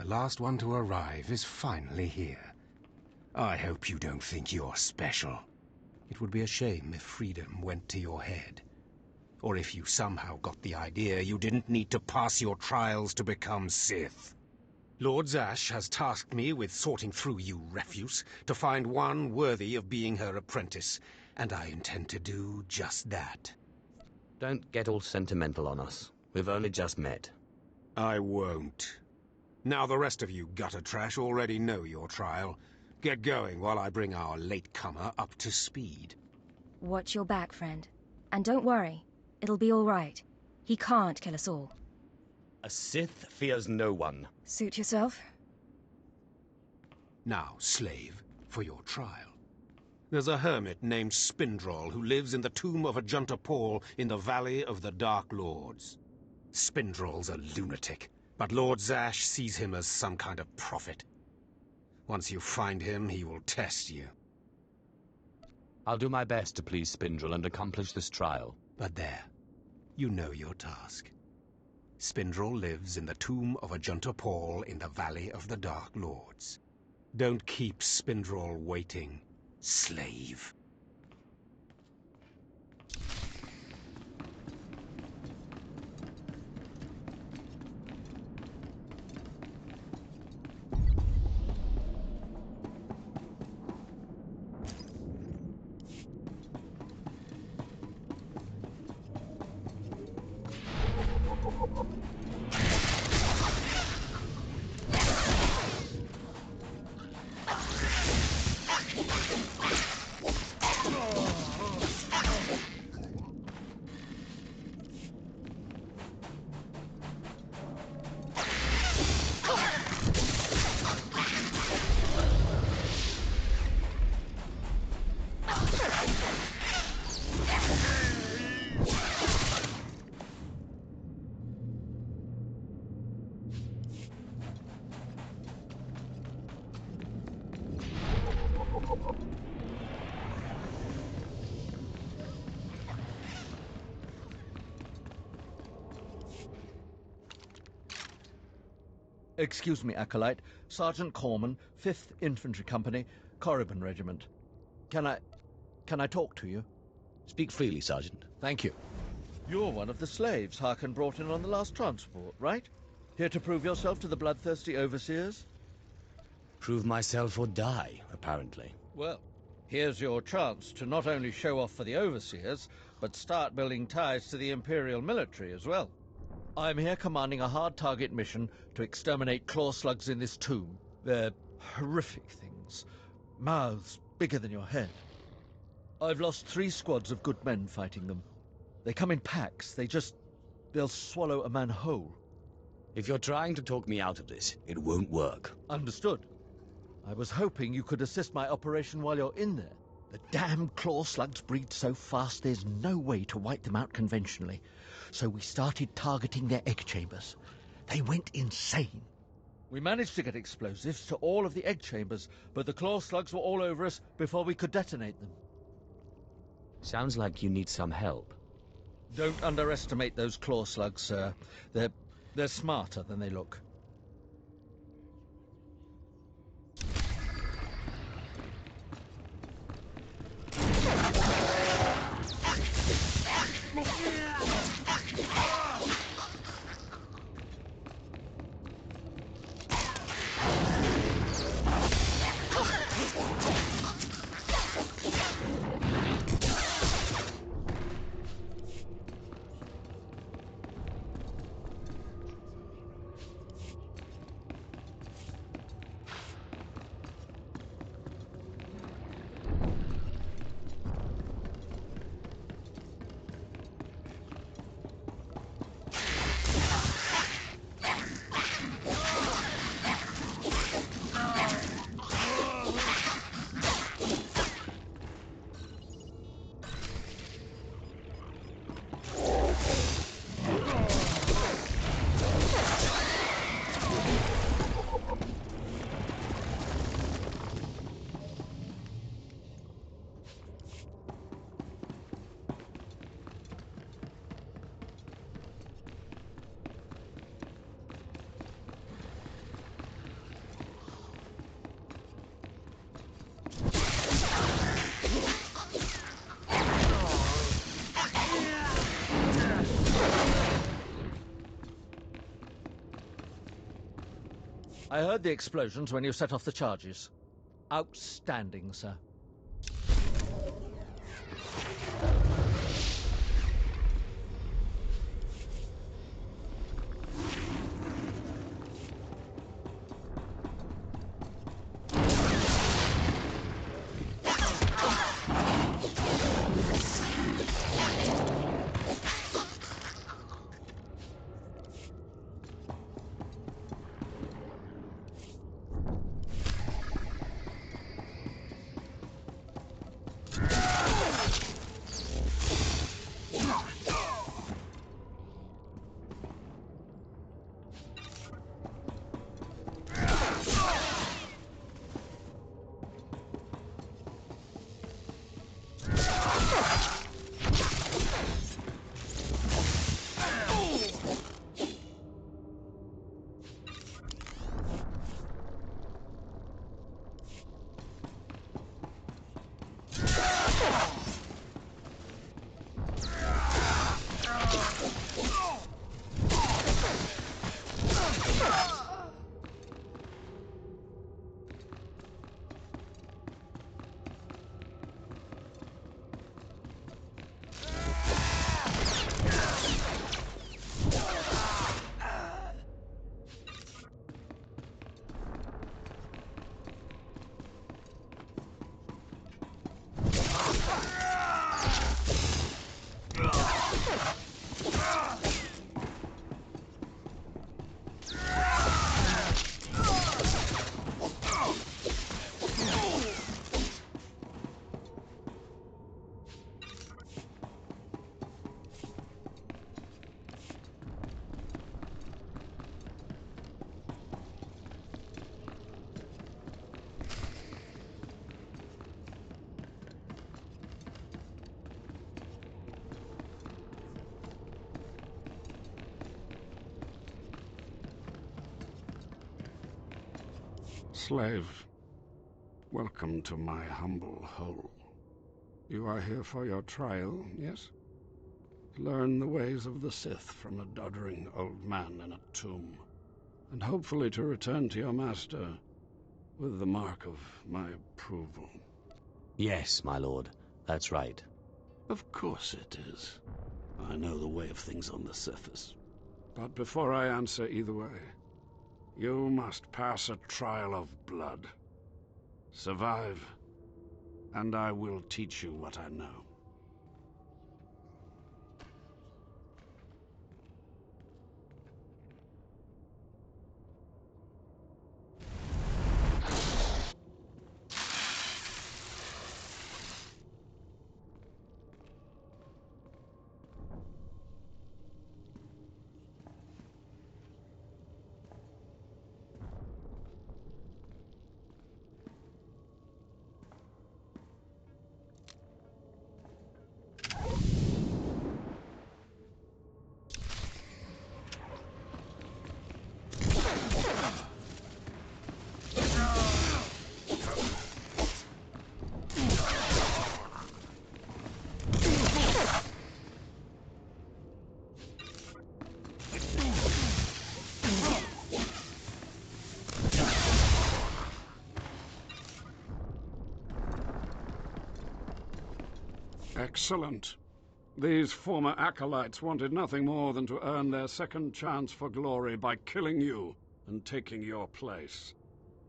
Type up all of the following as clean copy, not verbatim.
last one to arrive is finally here. I hope you don't think you're special. It would be a shame if freedom went to your head. Or if you somehow got the idea you didn't need to pass your trials to become Sith. Lord Zash has tasked me with sorting through you refuse to find one worthy of being her apprentice, and I intend to do just that. Don't get all sentimental on us. We've only just met. I won't. Now the rest of you gutter trash already know your trial. Get going while I bring our latecomer up to speed. Watch your back, friend. And don't worry. It'll be all right. He can't kill us all. A Sith fears no one. Suit yourself. Now, slave, for your trial. There's a hermit named Spindrol who lives in the tomb of Ajunta Paul in the Valley of the Dark Lords. Spindrol's a lunatic, but Lord Zash sees him as some kind of prophet. Once you find him, he will test you. I'll do my best to please Spindrel and accomplish this trial. But there, you know your task. Spindrel lives in the tomb of Ajunta Paul in the Valley of the Dark Lords. Don't keep Spindrel waiting, slave. Excuse me, Acolyte. Sergeant Corman, 5th Infantry Company, Korriban Regiment. Can I talk to you? Speak freely, Sergeant. Thank you. You're one of the slaves Harkin brought in on the last transport, right? Here to prove yourself to the bloodthirsty overseers? Prove myself or die, apparently. Well, here's your chance to not only show off for the overseers, but start building ties to the Imperial military as well. I'm here commanding a hard-target mission to exterminate claw slugs in this tomb. They're horrific things. Mouths bigger than your head. I've lost 3 squads of good men fighting them. They come in packs. They'll swallow a man whole. If you're trying to talk me out of this, it won't work. Understood. I was hoping you could assist my operation while you're in there. The damn claw slugs breed so fast there's no way to wipe them out conventionally. So we started targeting their egg chambers. They went insane. We managed to get explosives to all of the egg chambers, but the claw slugs were all over us before we could detonate them. Sounds like you need some help. Don't underestimate those claw slugs, sir. They're smarter than they look. I heard the explosions when you set off the charges. Outstanding, sir. Slave, welcome to my humble hole. You are here for your trial, yes? Learn the ways of the Sith from a doddering old man in a tomb, and hopefully to return to your master with the mark of my approval. Yes, my lord. That's right. Of course it is. I know the way of things on the surface. But before I answer either way, you must pass a trial of blood. Survive, and I will teach you what I know. Excellent. These former acolytes wanted nothing more than to earn their second chance for glory by killing you and taking your place.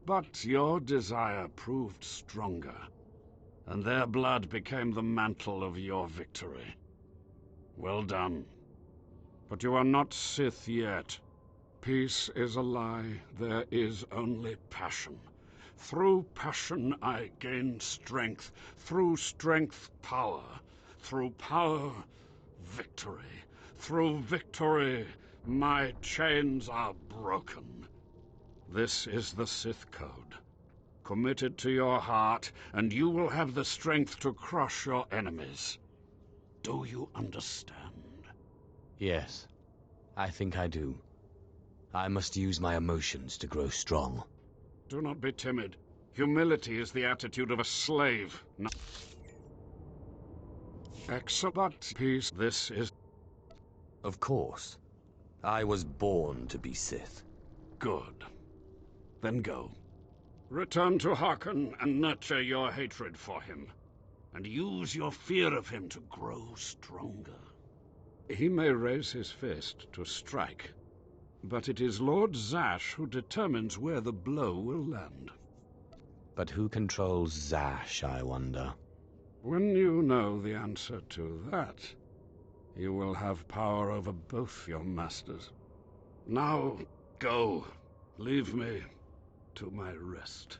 But your desire proved stronger, and their blood became the mantle of your victory. Well done. But you are not Sith yet. Peace is a lie. There is only passion. Through passion I gain strength. Through strength, power. Through power, victory. Through victory, my chains are broken. This is the Sith Code. Commit it to your heart, and you will have the strength to crush your enemies. Do you understand? Yes, I think I do. I must use my emotions to grow strong. Do not be timid. Humility is the attitude of a slave. Excellent peace. This is... Of course. I was born to be Sith. good. Then go. Return to Harkon and nurture your hatred for him. And use your fear of him to grow stronger. He may raise his fist to strike, but it is Lord Zash who determines where the blow will land. But who controls Zash, I wonder? When you know the answer to that, you will have power over both your masters. Now, go. Leave me to my rest.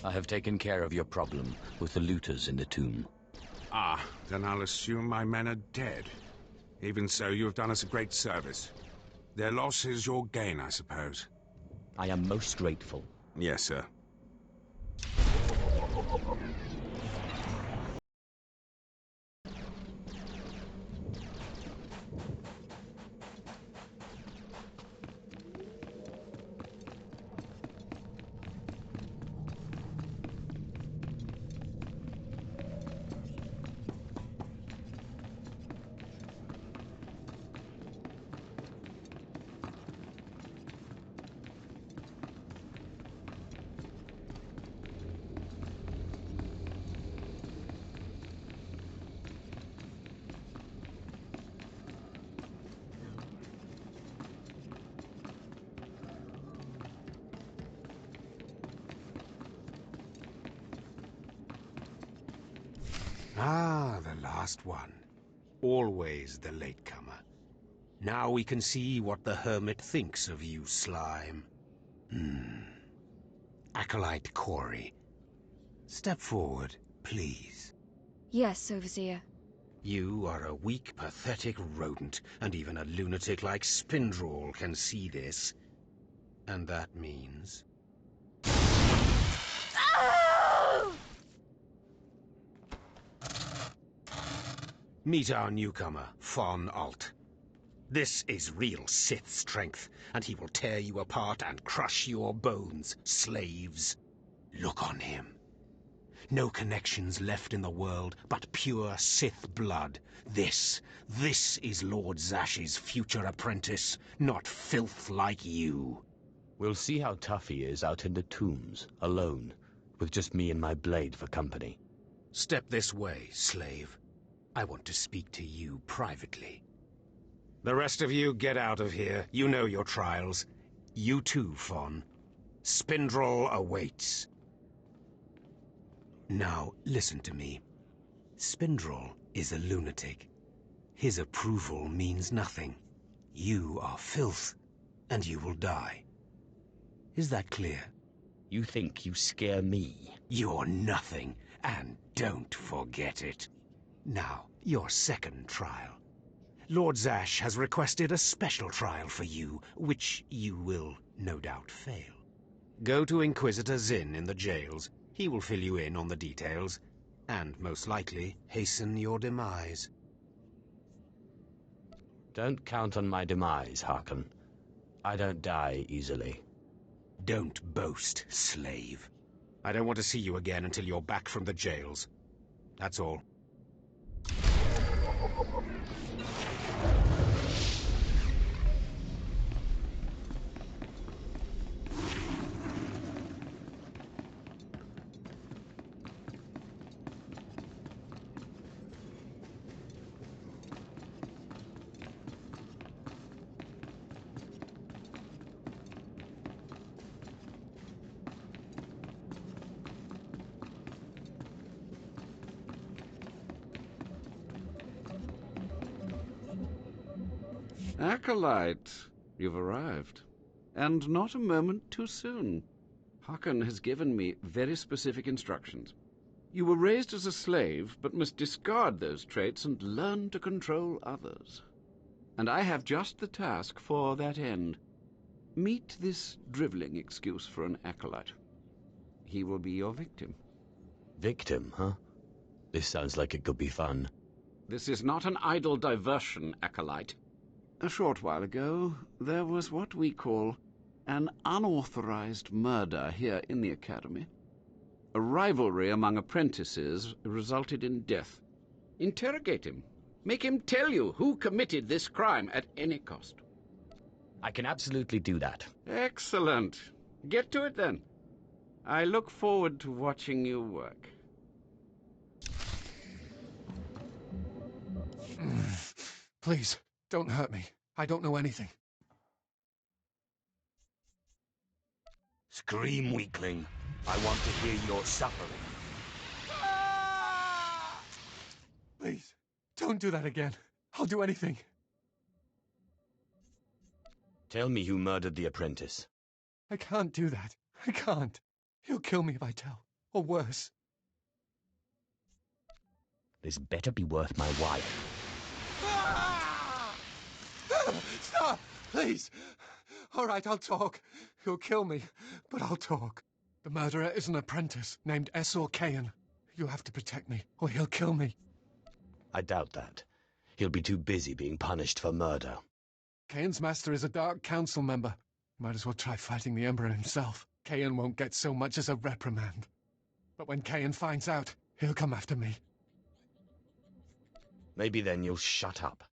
I have taken care of your problem with the looters in the tomb. Ah, then I'll assume my men are dead. Even so, you have done us a great service. Their loss is your gain, I suppose. I am most grateful. Yes, sir. Ah, the last one. Always the latecomer. Now we can see what the Hermit thinks of you, slime. Acolyte Corey. Step forward, please. Yes, Overseer. You are a weak, pathetic rodent, and even a lunatic like Spindrel can see this. And that means... Meet our newcomer, Von Alt. This is real Sith strength, and he will tear you apart and crush your bones, slaves. Look on him. No connections left in the world, but pure Sith blood. This is Lord Zash's future apprentice, not filth like you. We'll see how tough he is out in the tombs, alone, with just me and my blade for company. Step this way, slave. I want to speak to you privately. The rest of you get out of here. You know your trials. You too, Fawn. Spindrel awaits. Now, listen to me. Spindrel is a lunatic. His approval means nothing. You are filth, and you will die. Is that clear? You think you scare me? You're nothing, and don't forget it. Now, your second trial. Lord Zash has requested a special trial for you, which you will no doubt fail. Go to Inquisitor Zinn in the jails. He will fill you in on the details, and most likely hasten your demise. Don't count on my demise, Harkon. I don't die easily. Don't boast, slave. I don't want to see you again until you're back from the jails. That's all. Acolyte, you've arrived. And not a moment too soon. Harkon has given me very specific instructions. You were raised as a slave, but must discard those traits and learn to control others. And I have just the task for that end. Meet this driveling excuse for an acolyte. He will be your victim. Victim, huh? This sounds like it could be fun. This is not an idle diversion, acolyte. A short while ago, there was what we call an unauthorized murder here in the Academy. A rivalry among apprentices resulted in death. Interrogate him. Make him tell you who committed this crime at any cost. I can absolutely do that. Excellent. Get to it then. I look forward to watching you work. Please, don't hurt me. I don't know anything. Scream, weakling. I want to hear your suffering. Please, don't do that again. I'll do anything. Tell me who murdered the apprentice. I can't do that. I can't. He'll kill me if I tell. Or worse. This better be worth my while. Stop! Please! All right, I'll talk. He'll kill me, but I'll talk. The murderer is an apprentice named Essor Kayan. You have to protect me, or he'll kill me. I doubt that. He'll be too busy being punished for murder. Kayan's master is a Dark Council member. Might as well try fighting the Emperor himself. Kayan won't get so much as a reprimand. But when Kayan finds out, he'll come after me. Maybe then you'll shut up.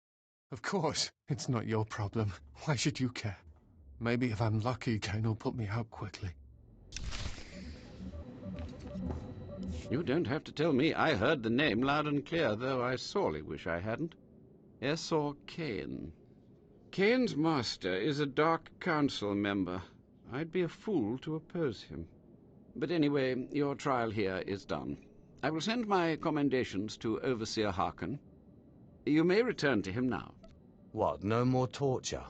Of course, it's not your problem. Why should you care? Maybe if I'm lucky, Kayan will put me out quickly. You don't have to tell me. I heard the name loud and clear, though I sorely wish I hadn't. Essor Kayan. Kayan's master is a Dark Council member. I'd be a fool to oppose him. But anyway, your trial here is done. I will send my commendations to Overseer Harkin. You may return to him now. What, no more torture?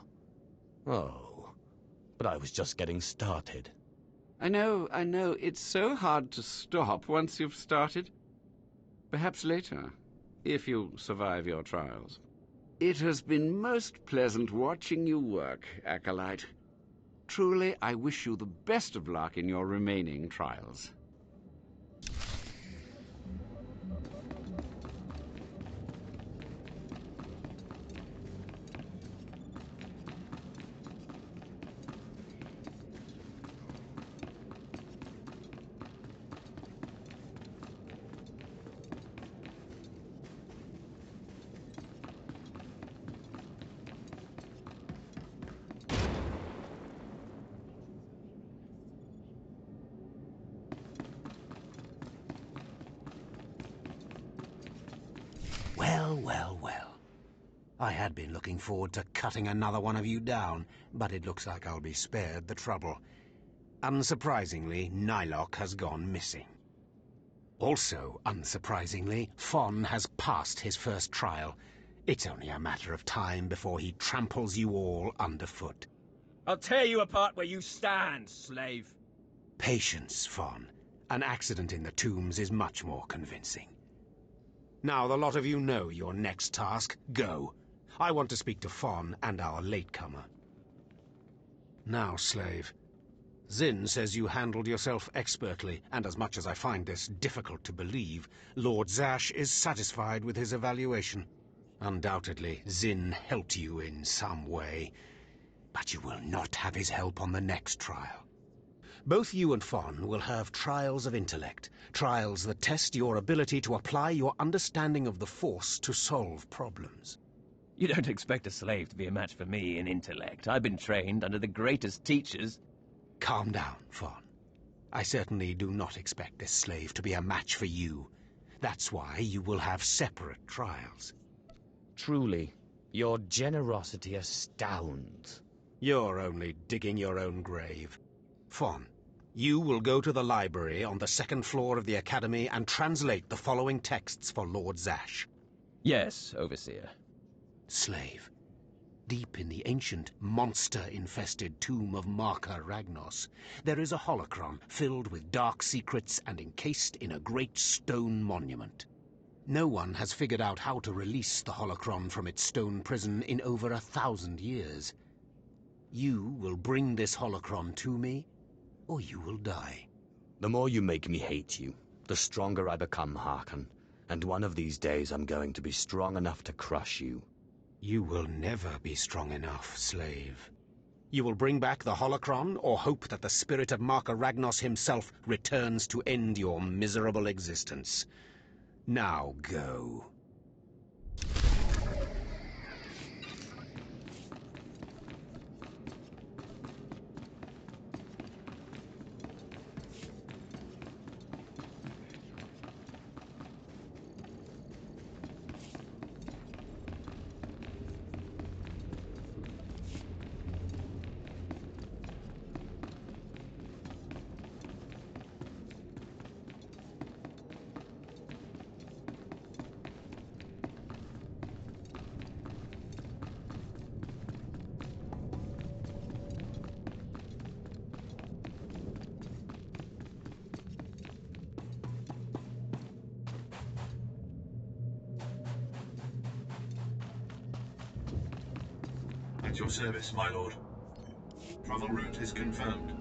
Oh, but I was just getting started. I know. It's so hard to stop once you've started. Perhaps later, if you survive your trials. It has been most pleasant watching you work, Acolyte. Truly, I wish you the best of luck in your remaining trials. Well. I had been looking forward to cutting another one of you down, but it looks like I'll be spared the trouble. Unsurprisingly, Nylock has gone missing. Also, unsurprisingly, Fon has passed his first trial. It's only a matter of time before he tramples you all underfoot. I'll tear you apart where you stand, slave. Patience, Fon. An accident in the tombs is much more convincing. Now the lot of you know your next task. Go. I want to speak to Fon and our latecomer. Now, slave. Zin says you handled yourself expertly, and as much as I find this difficult to believe, Lord Zash is satisfied with his evaluation. Undoubtedly, Zin helped you in some way, but you will not have his help on the next trial. Both you and Fon will have trials of intellect, trials that test your ability to apply your understanding of the Force to solve problems. You don't expect a slave to be a match for me in intellect. I've been trained under the greatest teachers. Calm down, Fon. I certainly do not expect this slave to be a match for you. That's why you will have separate trials. Truly, your generosity astounds. You're only digging your own grave. Fon, you will go to the library on the second floor of the Academy and translate the following texts for Lord Zash. Yes, Overseer. Slave, deep in the ancient, monster-infested tomb of Marka Ragnos, there is a holocron filled with dark secrets and encased in a great stone monument. No one has figured out how to release the holocron from its stone prison in over 1,000 years. You will bring this holocron to me, or you will die. The more you make me hate you, the stronger I become, Harkin. And one of these days I'm going to be strong enough to crush you. You will never be strong enough, slave. You will bring back the holocron, or hope that the spirit of Marka Ragnos himself returns to end your miserable existence. Now go. At your service, my lord. Travel route is confirmed.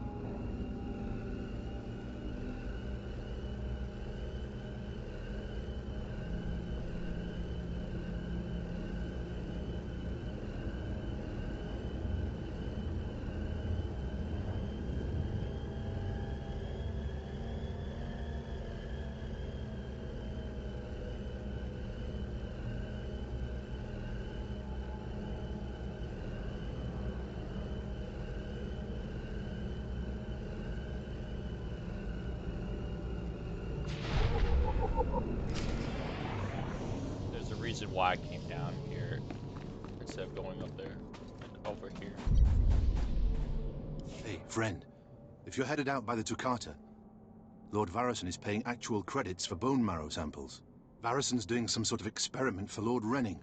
There's a reason why I came down here instead of going up there and over here. Hey, friend. If you're headed out by the Toccata, Lord Varison is paying actual credits for bone marrow samples. Varison's doing some sort of experiment for Lord Renning.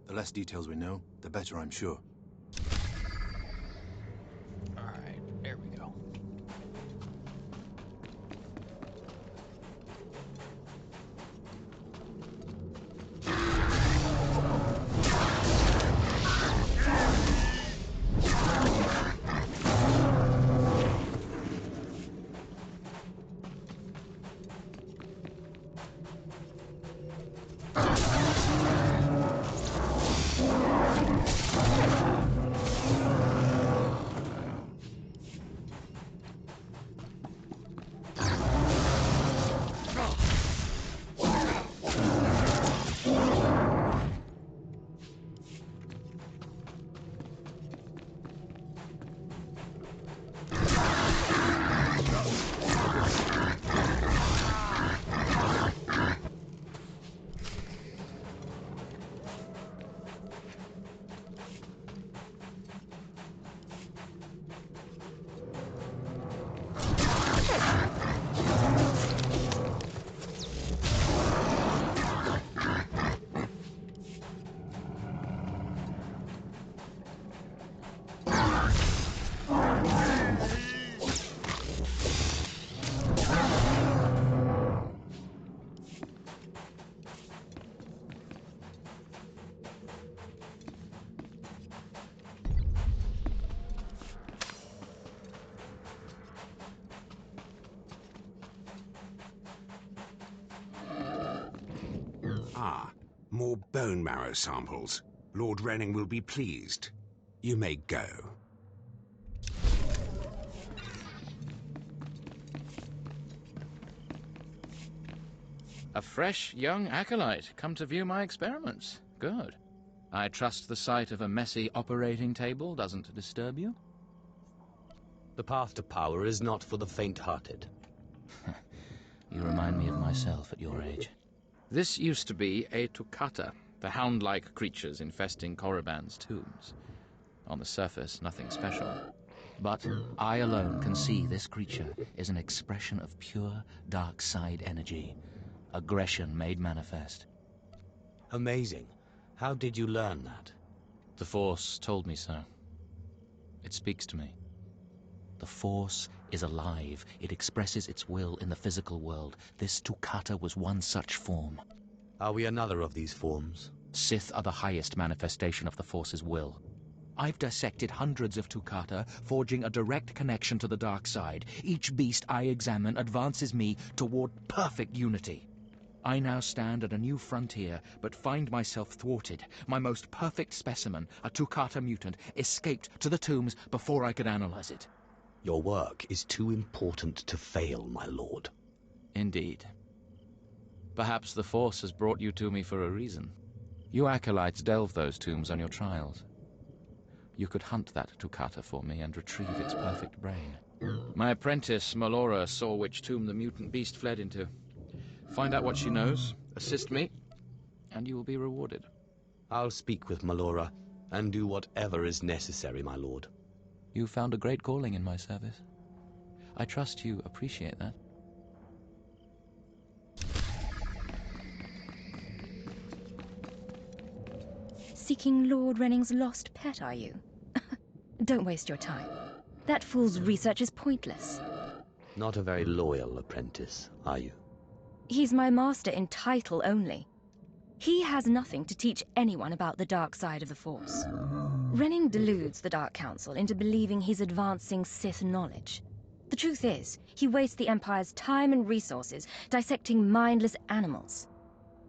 The less details we know, the better, I'm sure. Alright, there we go. Ah, more bone marrow samples. Lord Renning will be pleased. You may go. A fresh, young acolyte, come to view my experiments. Good. I trust the sight of a messy operating table doesn't disturb you? The path to power is not for the faint-hearted. You remind me of myself at your age. This used to be a Toccata, the hound-like creatures infesting Korriban's tombs. On the surface, nothing special. But I alone can see this creature is an expression of pure dark side energy. Aggression made manifest. Amazing. How did you learn that? The Force told me so. It speaks to me. The Force is alive. It expresses its will in the physical world. This Toccata was one such form. Are we another of these forms? Sith are the highest manifestation of the Force's will. I've dissected hundreds of Toccata, forging a direct connection to the dark side. Each beast I examine advances me toward perfect unity. I now stand at a new frontier, but find myself thwarted. My most perfect specimen, a Toccata mutant, escaped to the tombs before I could analyze it. Your work is too important to fail, my lord. Indeed. Perhaps the Force has brought you to me for a reason. You acolytes delve those tombs on your trials. You could hunt that Toccata for me and retrieve its perfect brain. My apprentice, Melora, saw which tomb the mutant beast fled into. Find out what she knows, assist me, and you will be rewarded. I'll speak with Melora, and do whatever is necessary, my lord. You found a great calling in my service. I trust you appreciate that. Seeking Lord Renning's lost pet, are you? Don't waste your time. That fool's research is pointless. Not a very loyal apprentice, are you? He's my master in title only. He has nothing to teach anyone about the dark side of the Force. Renning deludes the Dark Council into believing he's advancing Sith knowledge. The truth is, he wastes the Empire's time and resources dissecting mindless animals.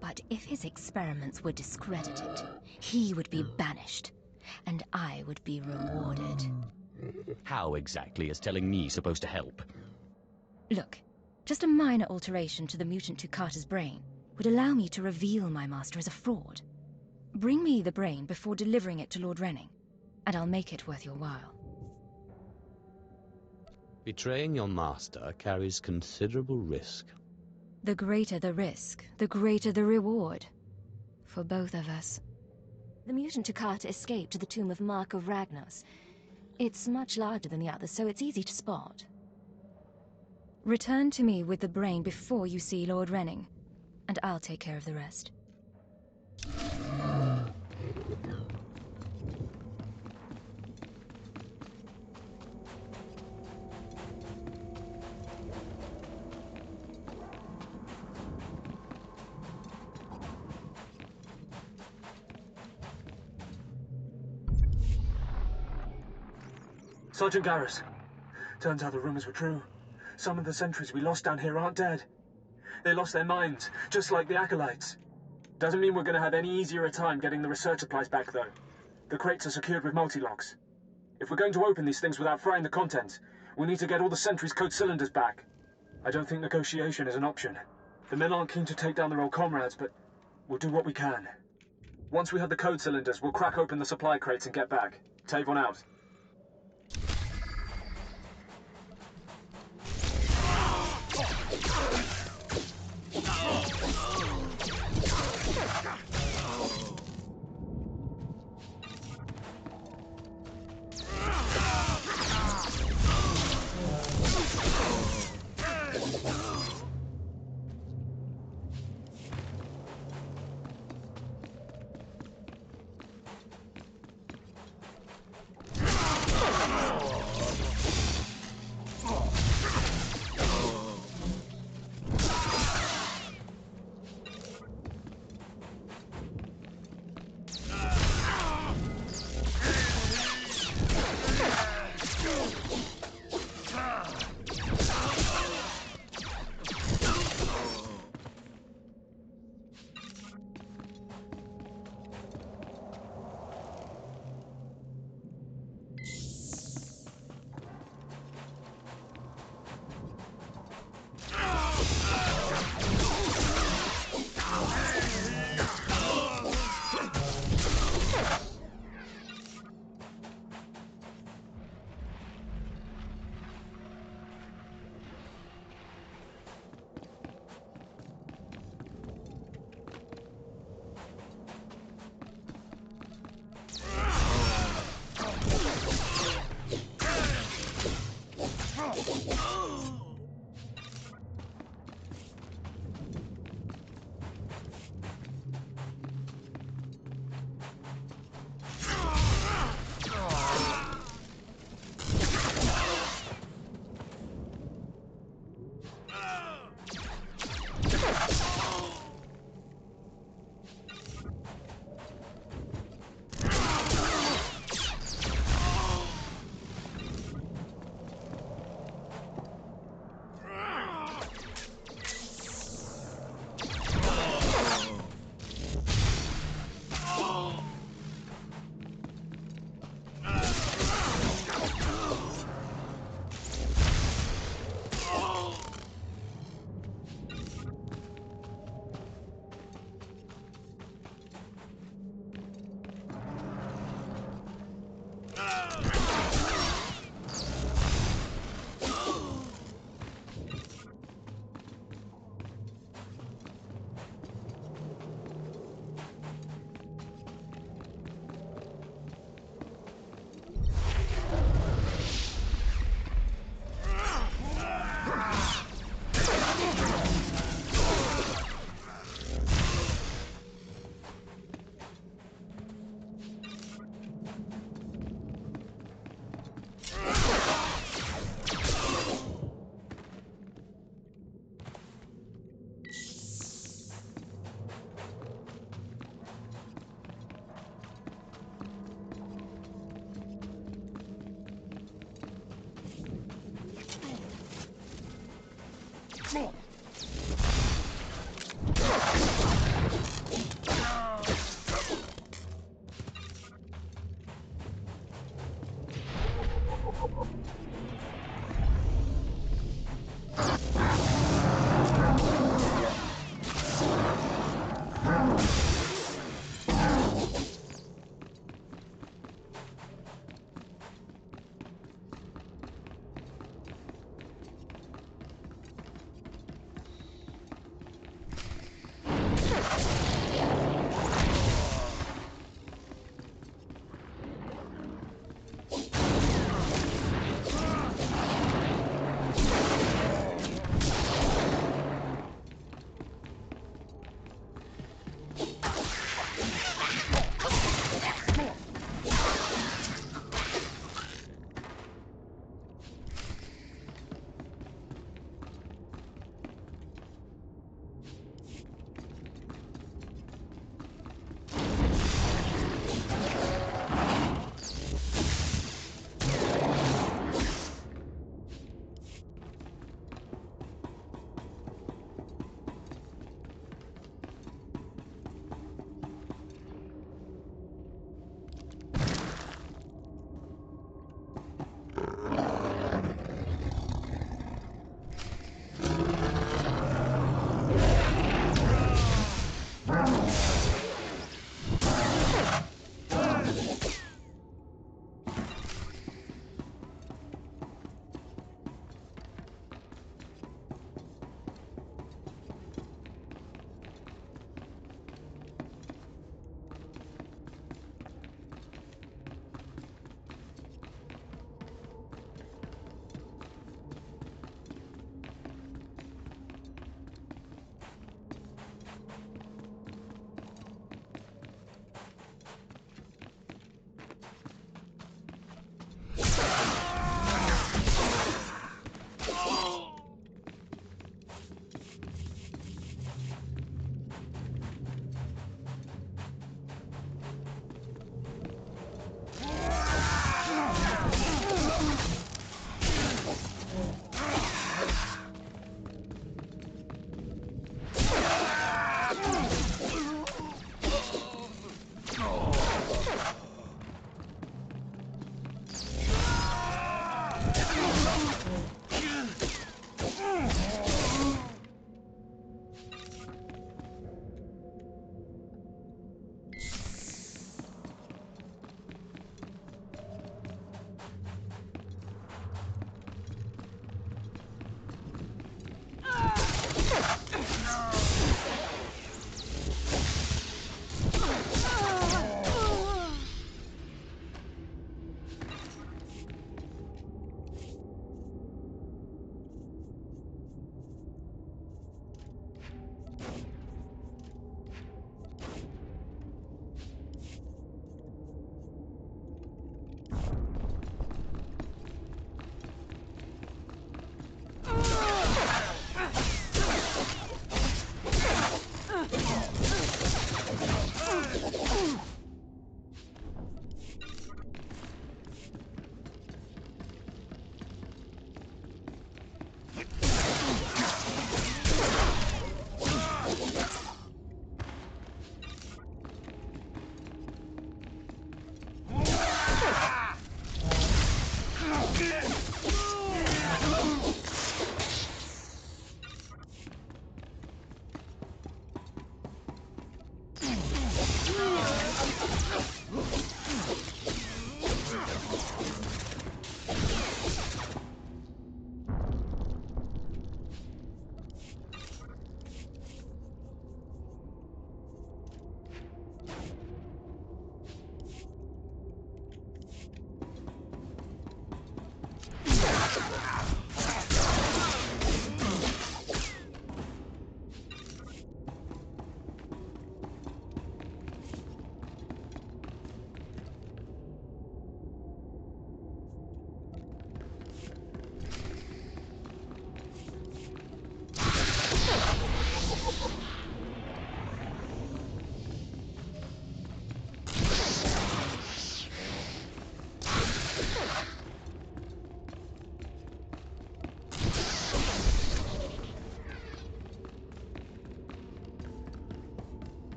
But if his experiments were discredited, he would be banished, and I would be rewarded. How exactly is telling me supposed to help? Look, just a minor alteration to the mutant Toccata's brain would allow me to reveal my master as a fraud. Bring me the brain before delivering it to Lord Renning, and I'll make it worth your while. Betraying your master carries considerable risk. The greater the risk, the greater the reward. For both of us. The mutant Toccata escaped to the tomb of Mark of Ragnos. It's much larger than the others, so it's easy to spot. Return to me with the brain before you see Lord Renning, and I'll take care of the rest. Sergeant Garrus. Turns out the rumors were true. Some of the sentries we lost down here aren't dead. They lost their minds, just like the Acolytes. Doesn't mean we're going to have any easier a time getting the research supplies back, though. The crates are secured with multi-locks. If we're going to open these things without frying the contents, we'll need to get all the sentries' code cylinders back. I don't think negotiation is an option. The men aren't keen to take down their old comrades, but we'll do what we can. Once we have the code cylinders, we'll crack open the supply crates and get back. Tavon out.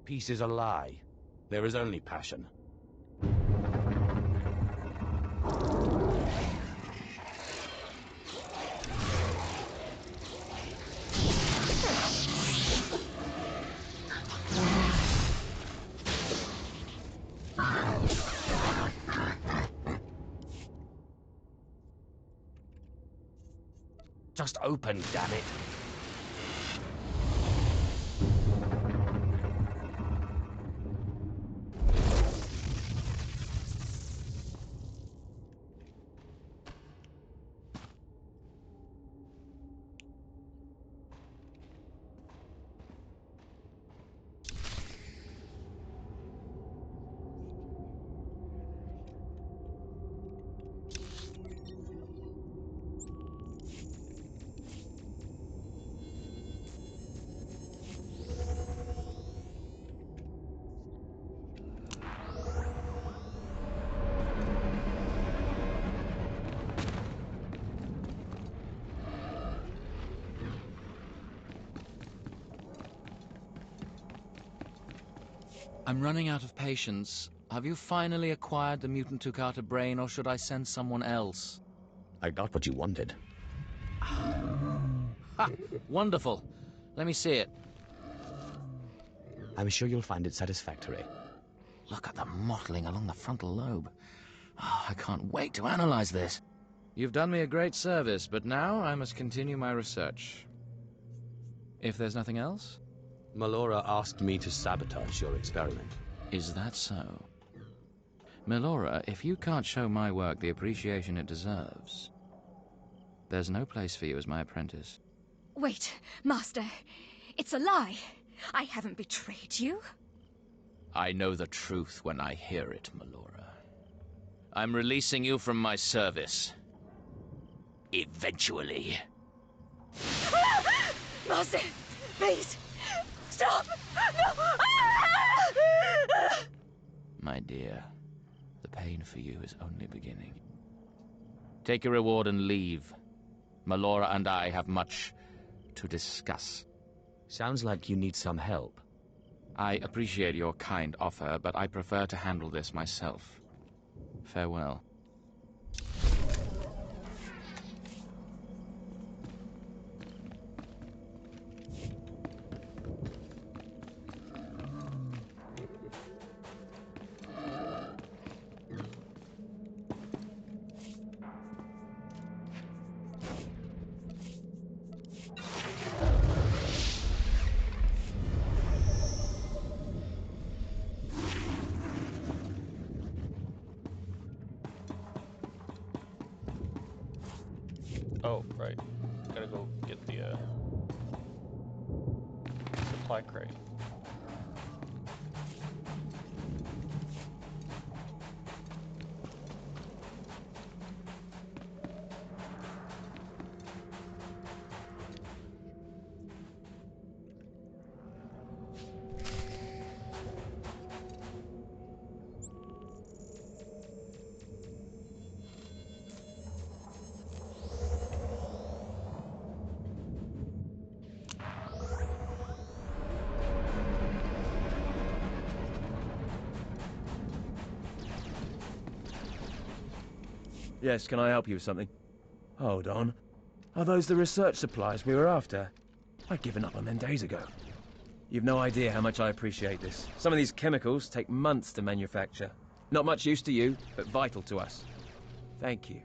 Peace is a lie. There is only passion. Just open, damn it. I'm running out of patience. Have you finally acquired the mutant Tukata brain, or should I send someone else? I got what you wanted. Ha! Wonderful. Let me see it. I'm sure you'll find it satisfactory. Look at the mottling along the frontal lobe. Oh, I can't wait to analyze this. You've done me a great service, but now I must continue my research. If there's nothing else? Melora asked me to sabotage your experiment. Is that so? Melora, if you can't show my work the appreciation it deserves, there's no place for you as my apprentice. Wait, Master. It's a lie. I haven't betrayed you. I know the truth when I hear it, Melora. I'm releasing you from my service. Eventually. Master, please, stop! No! My dear, the pain for you is only beginning. Take your reward and leave. Melora and I have much to discuss. Sounds like you need some help. I appreciate your kind offer, but I prefer to handle this myself. Farewell. Oh, right. Gotta go get the supply crate. Yes, can I help you with something? Hold on. Are those the research supplies we were after? I'd given up on them days ago. You've no idea how much I appreciate this. Some of these chemicals take months to manufacture. Not much use to you, but vital to us. Thank you.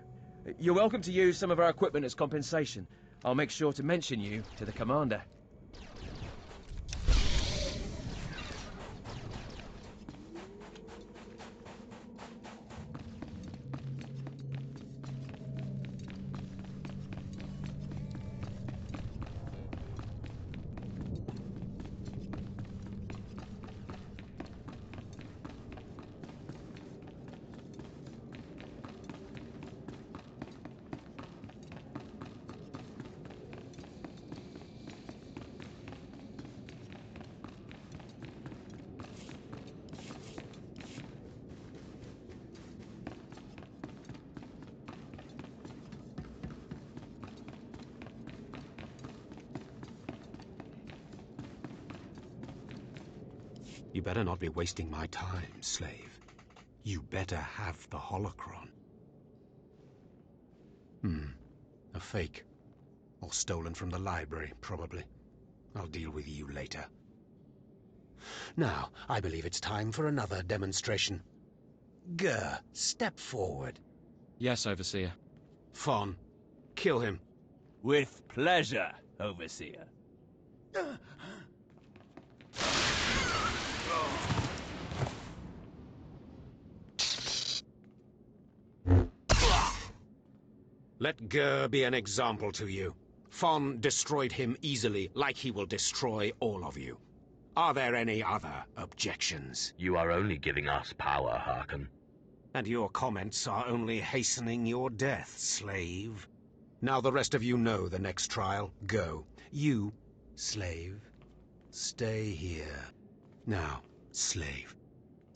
You're welcome to use some of our equipment as compensation. I'll make sure to mention you to the commander. You better not be wasting my time, slave. You better have the holocron. A fake. Or stolen from the library, probably. I'll deal with you later. Now, I believe it's time for another demonstration. Gur, step forward. Yes, Overseer. Fawn, kill him. With pleasure, Overseer. Let Gur be an example to you. Fawn destroyed him easily, like he will destroy all of you. Are there any other objections? You are only giving us power, Harkon. And your comments are only hastening your death, slave. Now the rest of you know the next trial. Go. You, slave, stay here. Now, slave,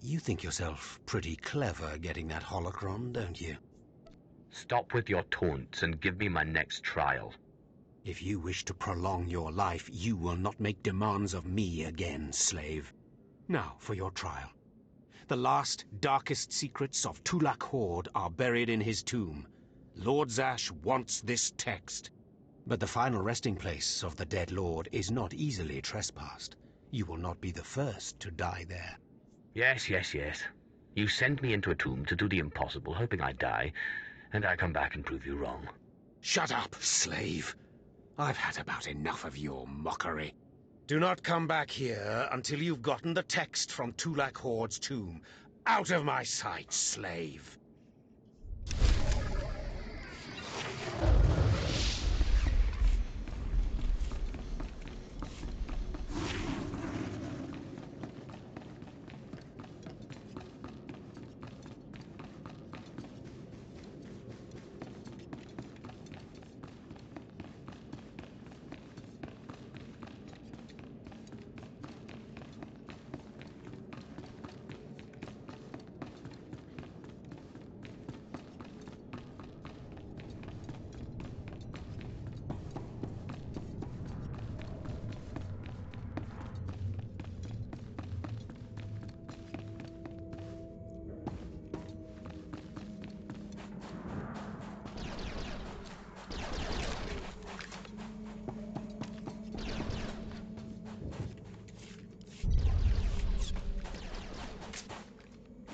you think yourself pretty clever getting that holocron, don't you? Stop with your taunts and give me my next trial. If you wish to prolong your life, you will not make demands of me again, slave. Now for your trial. The last, darkest secrets of Tulak Horde are buried in his tomb. Lord Zash wants this text. But the final resting place of the dead lord is not easily trespassed. You will not be the first to die there. Yes. You send me into a tomb to do the impossible, hoping I die, and I come back and prove you wrong. Shut up, slave. I've had about enough of your mockery. Do not come back here until you've gotten the text from Tulak Horde's tomb. Out of my sight, slave.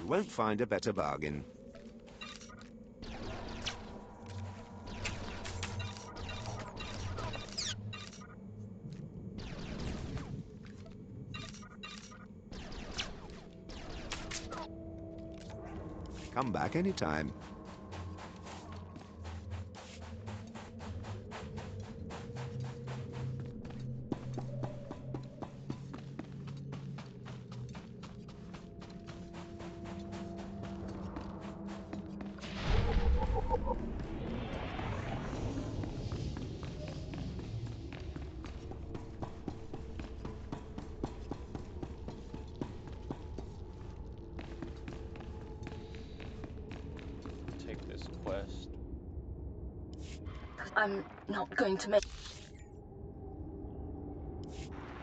You won't find a better bargain. Come back anytime. Take this quest. I'm not going to make...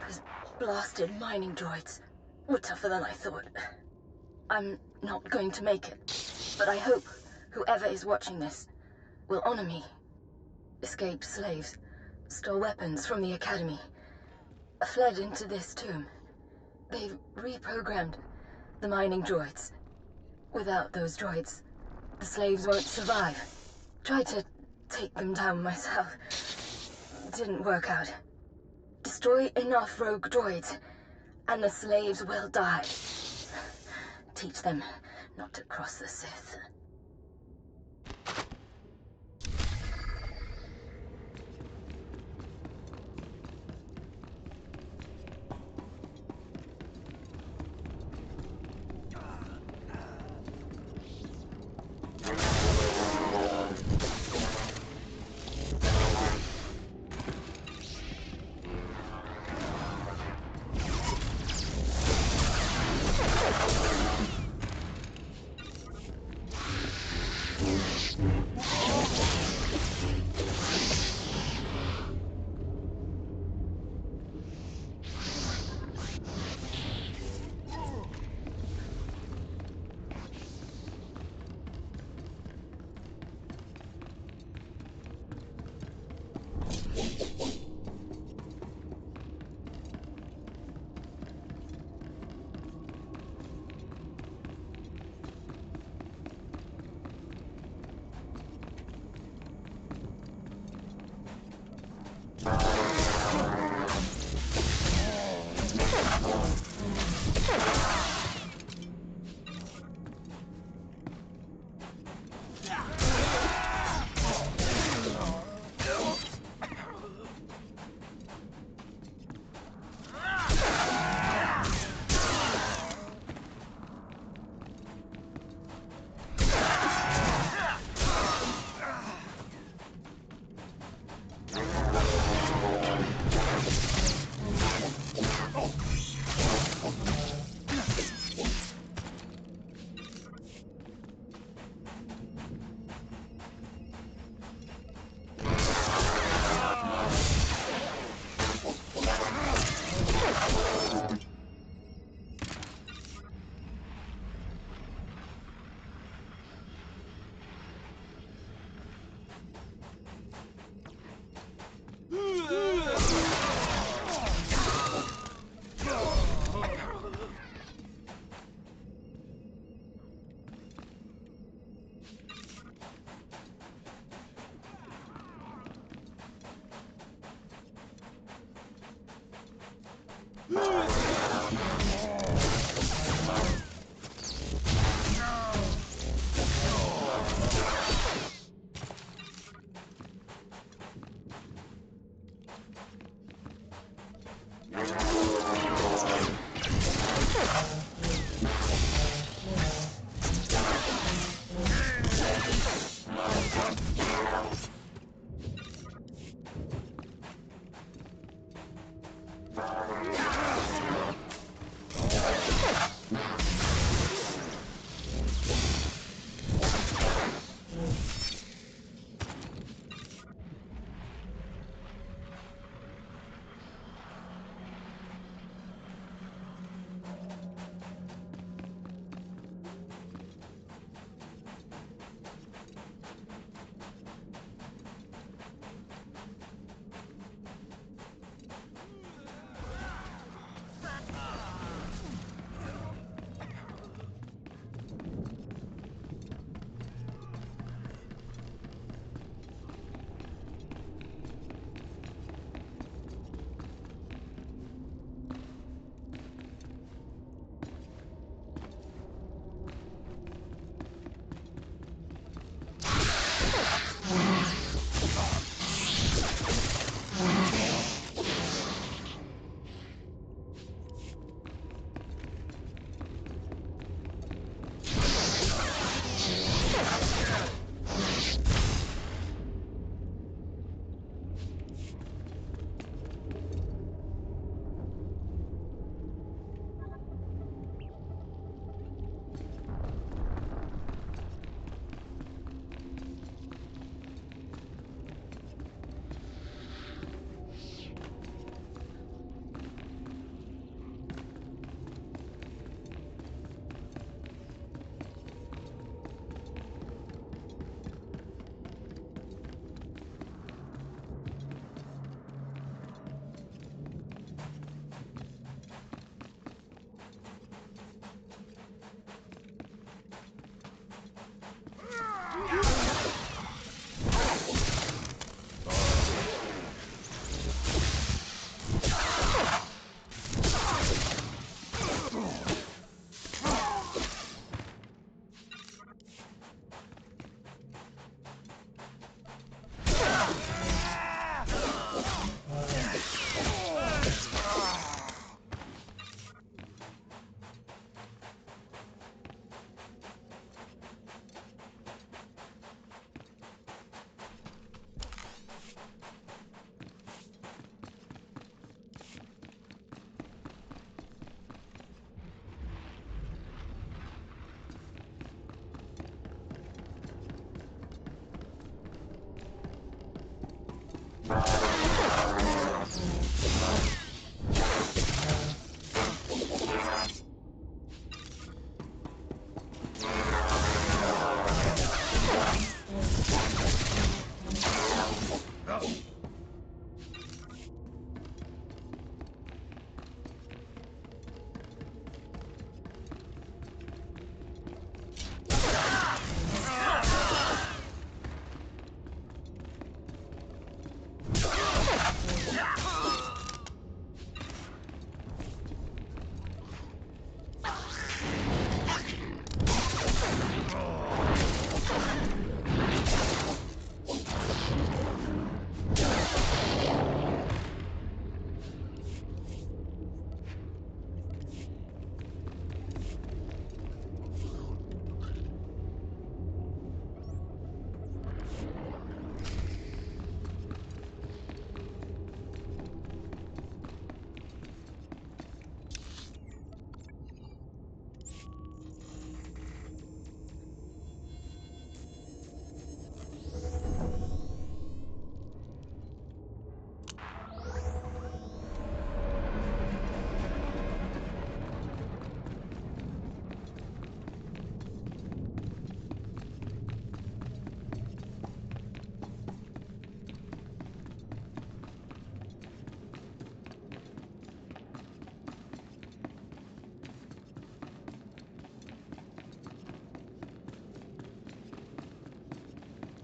Those blasted mining droids were tougher than I thought. I'm not going to make it, but I hope whoever is watching this will honor me. Escaped slaves, stole weapons from the Academy, fled into this tomb. They've reprogrammed the mining droids. Without those droids, the slaves won't survive. Tried to take them down myself. Didn't work out. Destroy enough rogue droids, and the slaves will die. Teach them not to cross the Sith.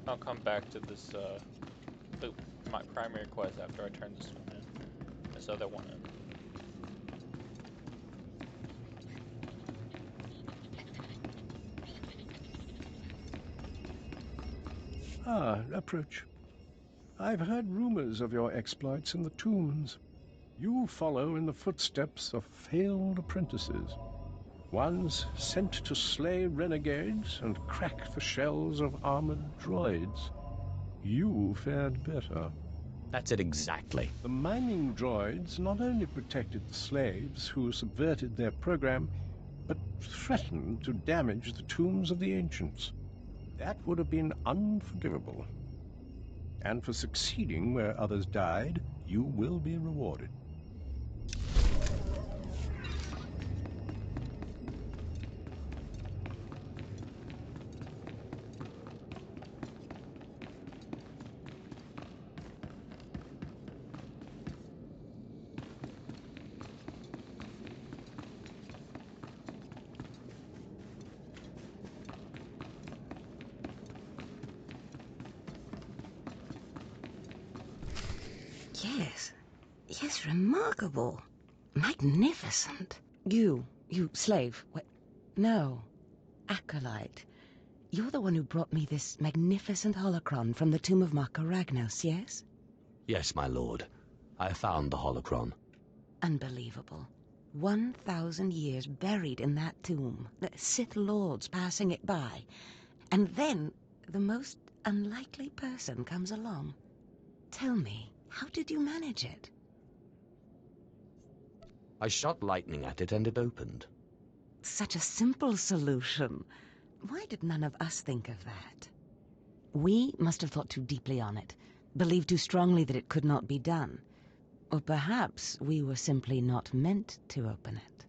I'll come back to this, my primary quest after I turn this one in. This other one in. Ah, approach. I've heard rumors of your exploits in the tombs. You follow in the footsteps of failed apprentices. Ones sent to slay renegades and crack the shells of armored droids. You fared better. That's it exactly. The mining droids not only protected the slaves who subverted their program, but threatened to damage the tombs of the ancients. That would have been unforgivable. And for succeeding where others died, you will be rewarded. Yes, remarkable. Magnificent. You slave. No, acolyte. You're the one who brought me this magnificent holocron from the tomb of Marka Ragnos, yes? Yes, my lord. I found the holocron. Unbelievable. 1,000 years buried in that tomb. The Sith Lords passing it by. And then the most unlikely person comes along. Tell me, how did you manage it? I shot lightning at it and it opened. Such a simple solution. Why did none of us think of that? We must have thought too deeply on it, believed too strongly that it could not be done. Or perhaps we were simply not meant to open it.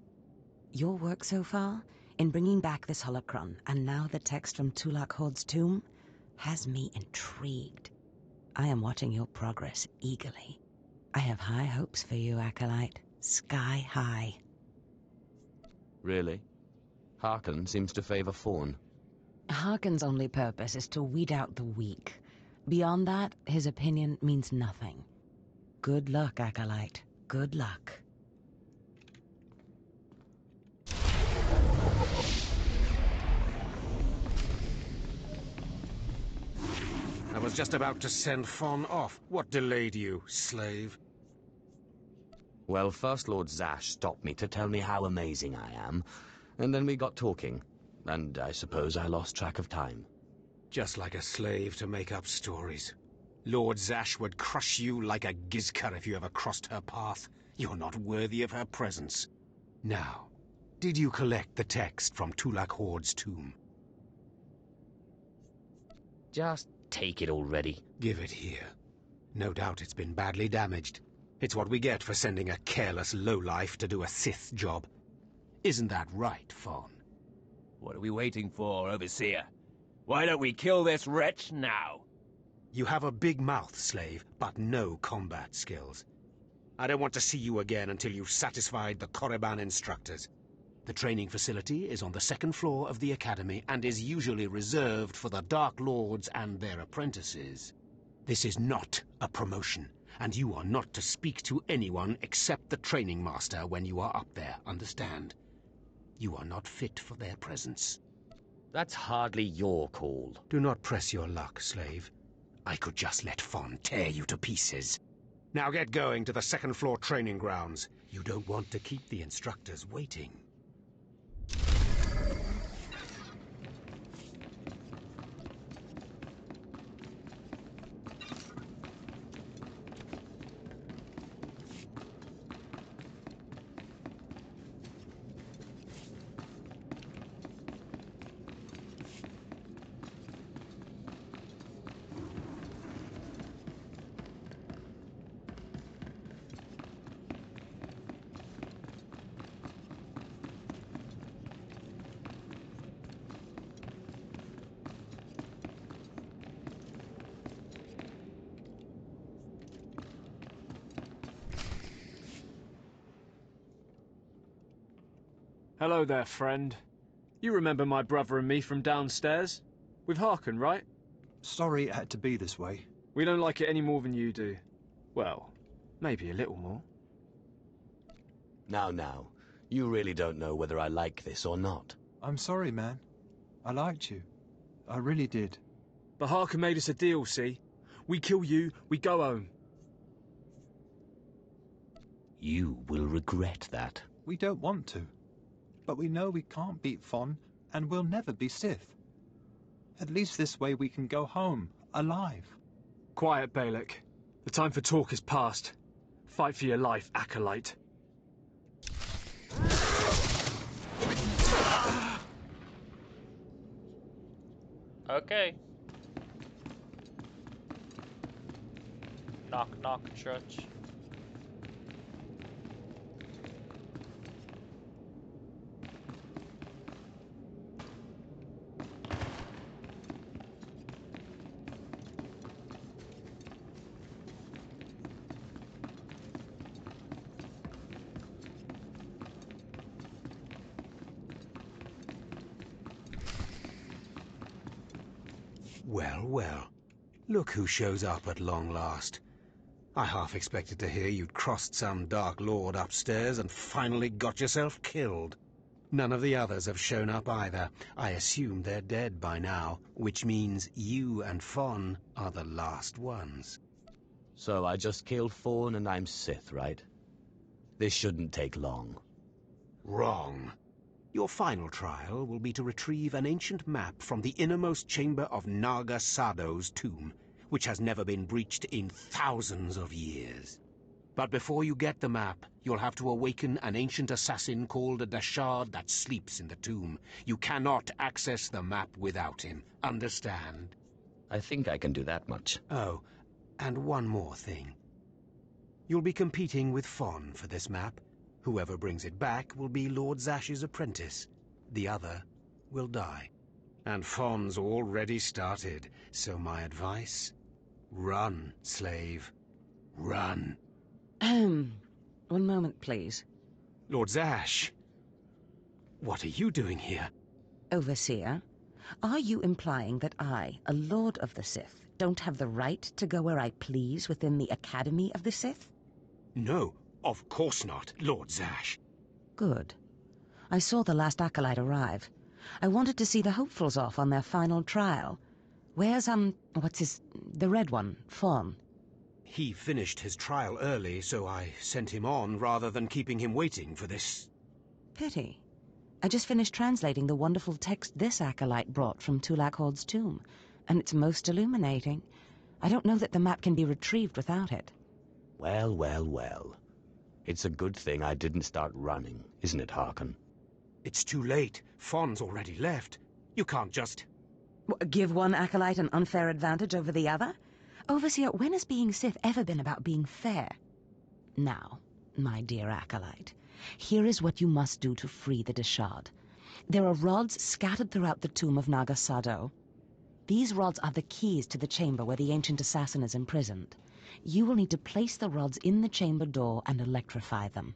Your work so far, in bringing back this holocron, and now the text from Tulak Horde's tomb, has me intrigued. I am watching your progress eagerly. I have high hopes for you, acolyte. Sky high. Really? Harkon seems to favor Fawn. Harkon's only purpose is to weed out the weak. Beyond that, his opinion means nothing. Good luck, acolyte. Good luck. I was just about to send Fawn off. What delayed you, slave? Well, First Lord Zash stopped me to tell me how amazing I am, and then we got talking, and I suppose I lost track of time. Just like a slave to make up stories. Lord Zash would crush you like a gizkar if you ever crossed her path. You're not worthy of her presence. Now, did you collect the text from Tulak Horde's tomb? Just take it already. Give it here. No doubt it's been badly damaged. It's what we get for sending a careless lowlife to do a Sith job. Isn't that right, Fawn? What are we waiting for, Overseer? Why don't we kill this wretch now? You have a big mouth, slave, but no combat skills. I don't want to see you again until you've satisfied the Korriban instructors. The training facility is on the second floor of the Academy and is usually reserved for the Dark Lords and their apprentices. This is not a promotion, and you are not to speak to anyone except the training master when you are up there, understand? You are not fit for their presence. That's hardly your call. Do not press your luck, slave. I could just let Fawn tear you to pieces. Now get going to the second floor training grounds. You don't want to keep the instructors waiting. Hello there, friend. You remember my brother and me from downstairs? With Harkon, right? Sorry it had to be this way. We don't like it any more than you do. Well, maybe a little more. Now, you really don't know whether I like this or not. I'm sorry, man. I liked you. I really did. But Harkon made us a deal, see? We kill you, we go home. You will regret that. We don't want to. But we know we can't beat Fon, and we'll never be Sith. At least this way we can go home, alive. Quiet, Balak. The time for talk is past. Fight for your life, Acolyte. Okay. Knock, knock, church. Well, well. Look who shows up at long last. I half expected to hear you'd crossed some Dark Lord upstairs and finally got yourself killed. None of the others have shown up either. I assume they're dead by now, which means you and Fon are the last ones. So I just killed Fawn and I'm Sith, right? This shouldn't take long. Wrong. Your final trial will be to retrieve an ancient map from the innermost chamber of Naga Sado's tomb, which has never been breached in thousands of years. But before you get the map, you'll have to awaken an ancient assassin called a Dashard that sleeps in the tomb. You cannot access the map without him. Understand? I think I can do that much. Oh, and one more thing. You'll be competing with Fon for this map. Whoever brings it back will be Lord Zash's apprentice. The other will die. And Fon's already started, so my advice? Run, slave. Run. One moment, please. Lord Zash, what are you doing here? Overseer, are you implying that I, a Lord of the Sith, don't have the right to go where I please within the Academy of the Sith? No, of course not, Lord Zash. Good. I saw the last Acolyte arrive. I wanted to see the hopefuls off on their final trial. Where's, the red one, Fon? He finished his trial early, so I sent him on rather than keeping him waiting for this. Pity. I just finished translating the wonderful text this Acolyte brought from Tulak Hord's tomb, and it's most illuminating. I don't know that the map can be retrieved without it. Well, well, well. It's a good thing I didn't start running, isn't it, Harkon? It's too late. Fon's already left. You can't just... Give one Acolyte an unfair advantage over the other? Overseer, when has being Sith ever been about being fair? Now, my dear Acolyte, here is what you must do to free the Dashard. There are rods scattered throughout the tomb of Naga Sado. These rods are the keys to the chamber where the ancient assassin is imprisoned. You will need to place the rods in the chamber door and electrify them.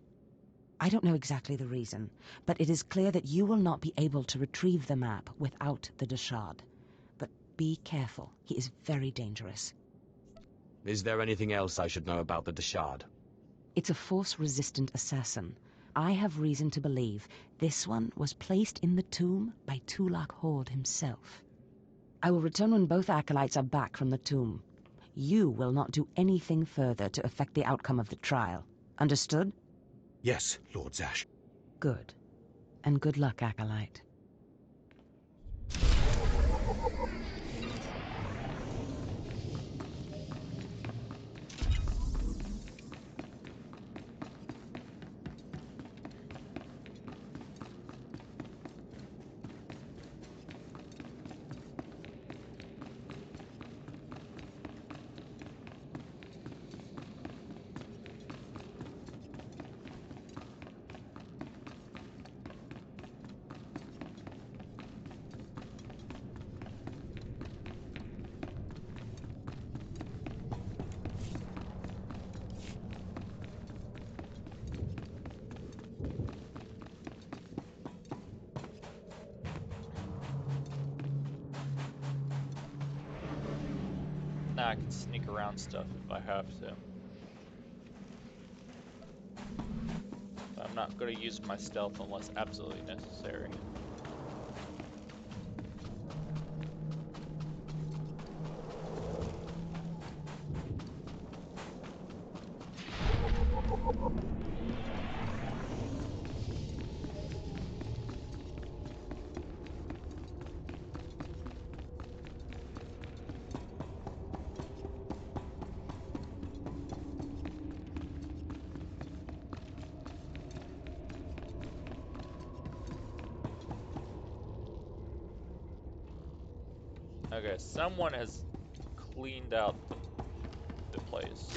I don't know exactly the reason, but it is clear that you will not be able to retrieve the map without the Dashard. But be careful. He is very dangerous. Is there anything else I should know about the Dashard? It's a Force-resistant assassin. I have reason to believe this one was placed in the tomb by Tulak Hord himself. I will return when both Acolytes are back from the tomb. You will not do anything further to affect the outcome of the trial. Understood? Yes, Lord Zash. Good. And good luck, Acolyte. I can sneak around stuff if I have to. But I'm not going to use my stealth unless absolutely necessary. Okay, someone has cleaned out the place.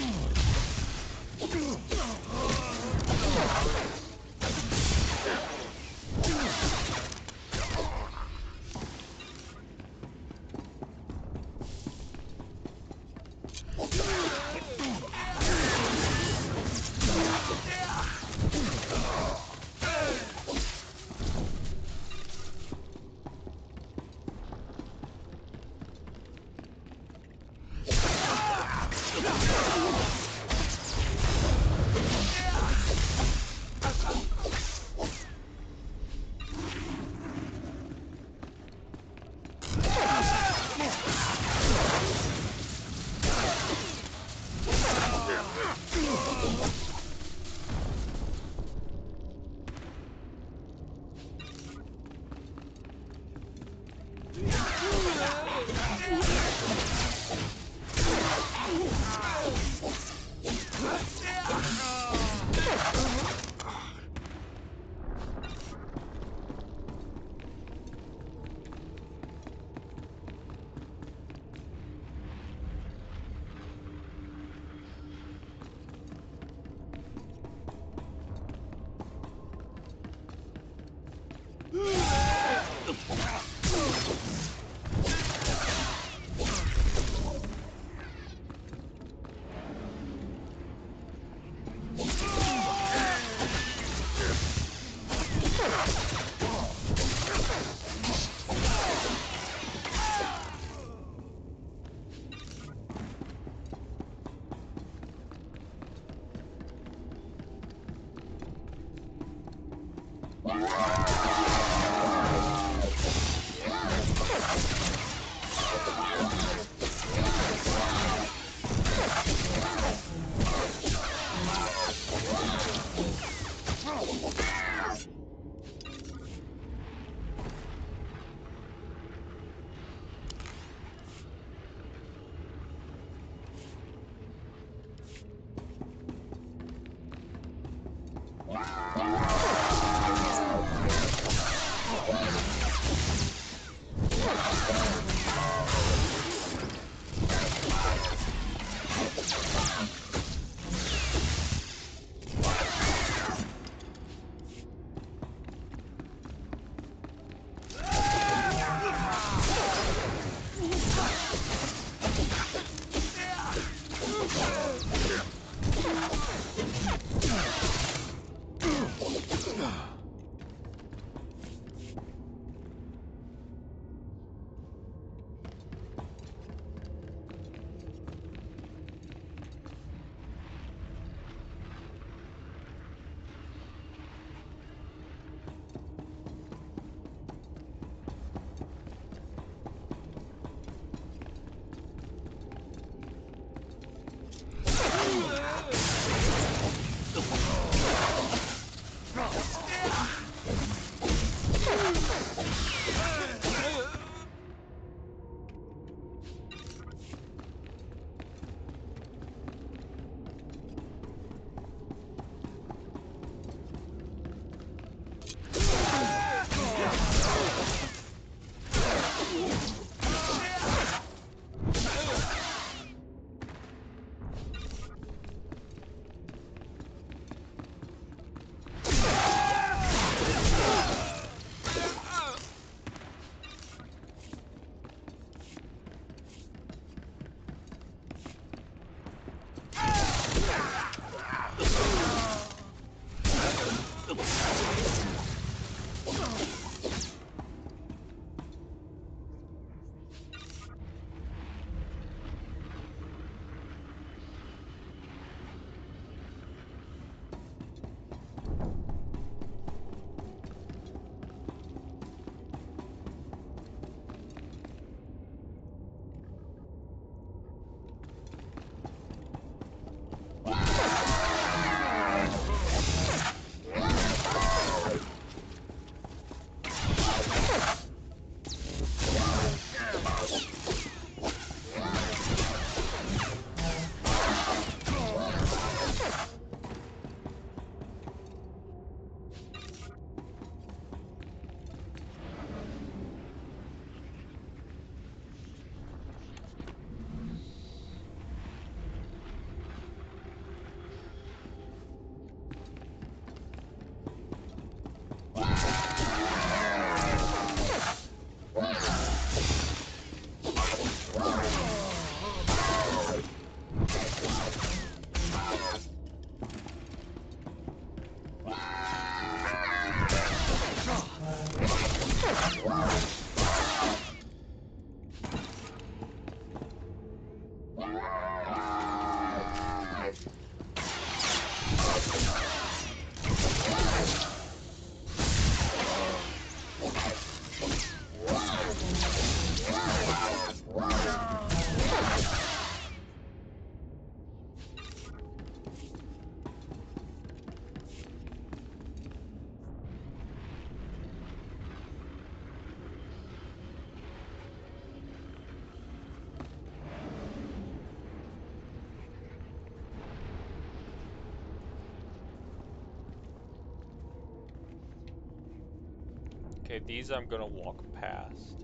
Okay, these I'm gonna walk past.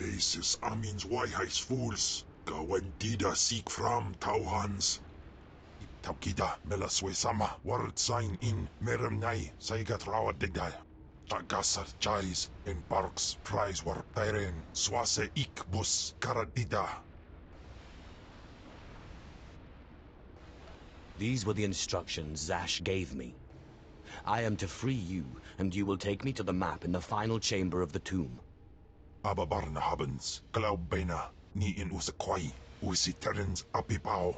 Places amins wayhais fools. Gawan tida seek from tauhans. Taukida melaswe sama word sign in meremnai saigat rawa digdal. Tagasar chais in parks prize war peren swase ik bus karadida. These were the instructions Zash gave me. I am to free you, and you will take me to the map in the final chamber of the tomb. Ababarna habens, glaubena, ni in usakwai, usiterens apipao.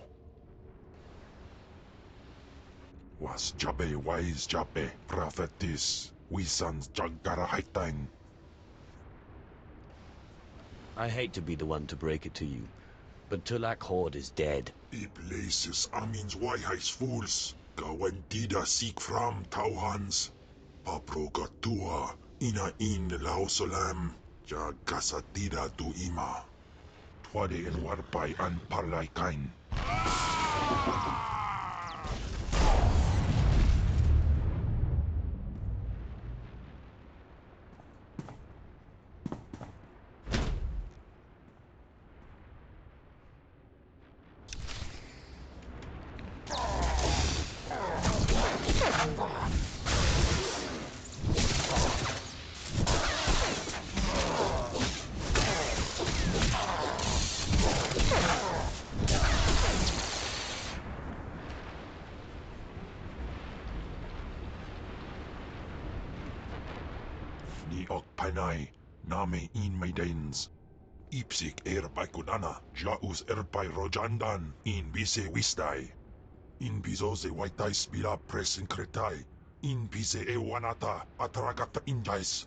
Was jabe wise jabe, prophetis, wisans jagara haitain. I hate to be the one to break it to you, but Tulak Horde is dead. I places amins wayhais fools, gawan tida seek from tauhans. Paprogatua, ina in lausolam, jagasatida tu ima. Twade en warpai an parlaikain. Ni ok panai, name in maidens. Ipsik erpai kudana, jaus erpai rojandan, in bise wistai. In bizoze waitai spila presin kretai, in bise ewanata atragata injais.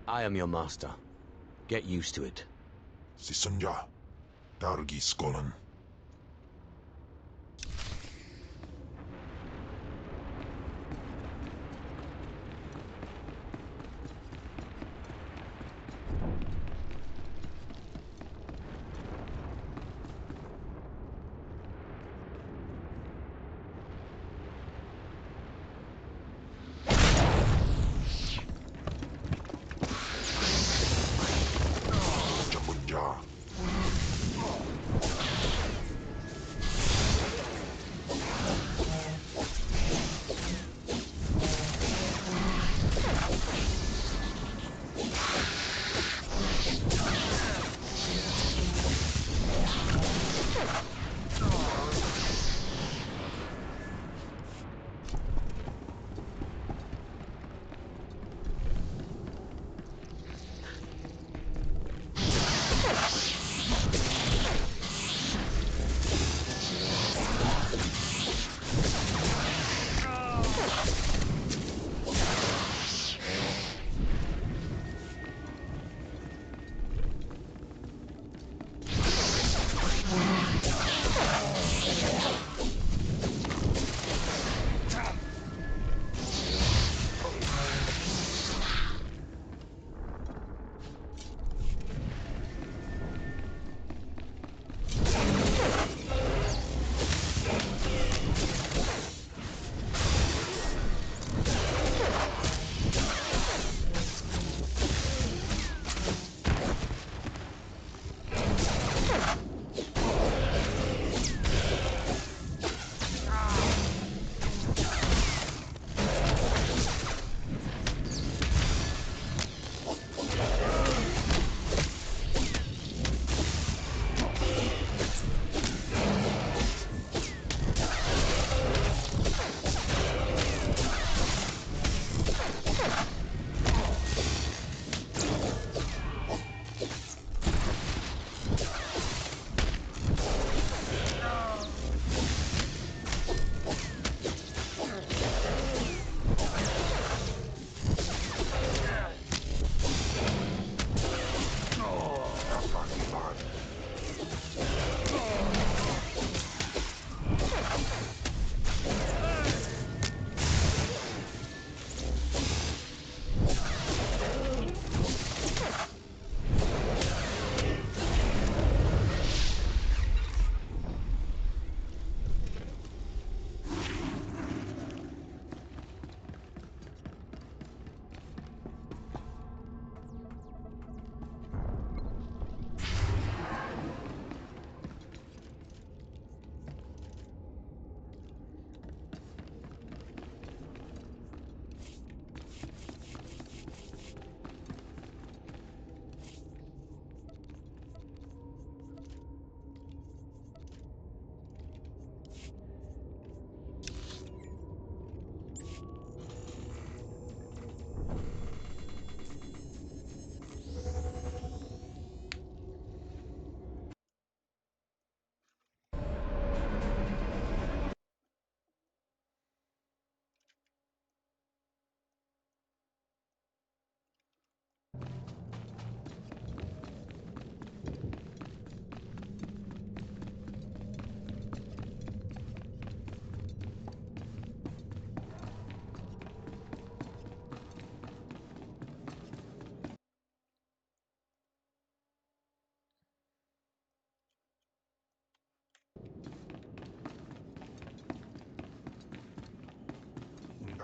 I am your master. Get used to it. Sisunja, Dargi Skolan.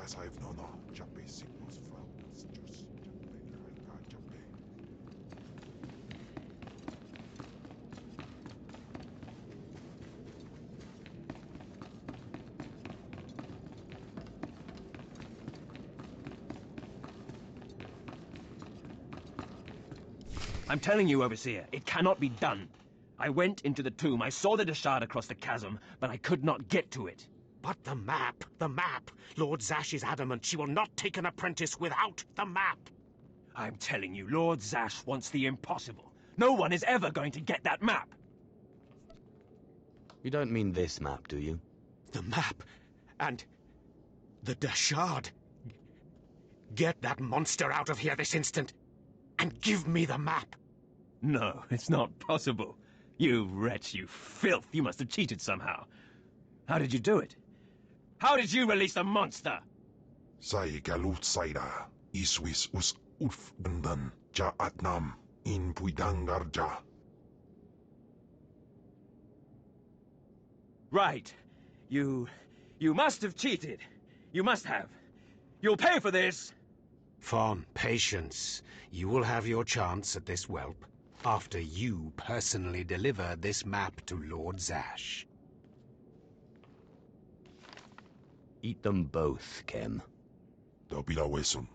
as I've known Jappe Signos Flowers, just Jappe. I'm telling you, Overseer, it cannot be done. I went into the tomb, I saw the Deshard across the chasm, but I could not get to it. But the map, the map! Lord Zash is adamant she will not take an apprentice without the map! I'm telling you, Lord Zash wants the impossible. No one is ever going to get that map! You don't mean this map, do you? The map, and the Deshard. Get that monster out of here this instant, and give me the map! No, it's not possible. You wretch, you filth, you must have cheated somehow. How did you do it? How did you release the monster? Sai galut saira, iswis us ulf bundan, ja atnam, in puidangarja. Right. You must have cheated. You must have. You'll pay for this! Fawn, patience. You will have your chance at this whelp, after you personally deliver this map to Lord Zash. Eat them both, Kem. Dobila Wesum.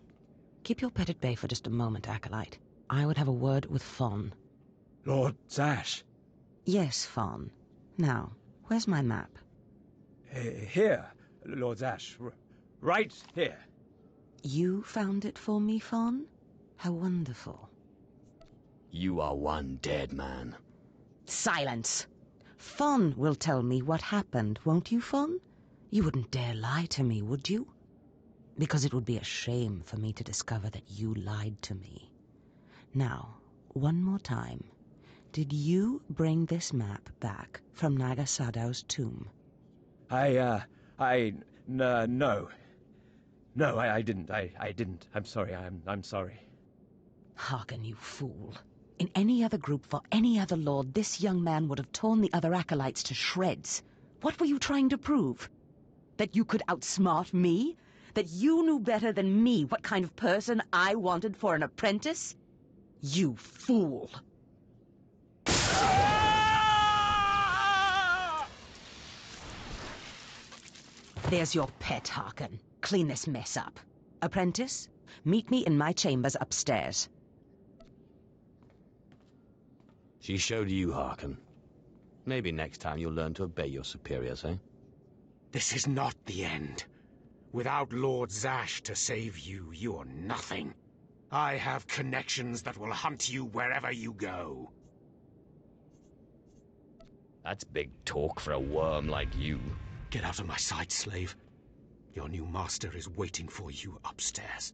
Keep your pet at bay for just a moment, Acolyte. I would have a word with Fawn. Lord Zash. Yes, Fawn. Now, where's my map? Here, Lord Zash. Right here. You found it for me, Fawn? How wonderful. You are one dead man. Silence! Fawn will tell me what happened, won't you, Fawn? You wouldn't dare lie to me, would you? Because it would be a shame for me to discover that you lied to me. Now, one more time. Did you bring this map back from Nagasadow's tomb? No. No, I didn't. I didn't. I'm sorry. I'm sorry. Hearken, you fool. In any other group for any other lord, this young man would have torn the other acolytes to shreds. What were you trying to prove? That you could outsmart me? That you knew better than me what kind of person I wanted for an apprentice? You fool! There's your pet, Harkin. Clean this mess up. Apprentice, meet me in my chambers upstairs. She showed you, Harkin. Maybe next time you'll learn to obey your superiors, eh? This is not the end. Without Lord Zash to save you, you're nothing. I have connections that will hunt you wherever you go. That's big talk for a worm like you. Get out of my sight, slave. Your new master is waiting for you upstairs.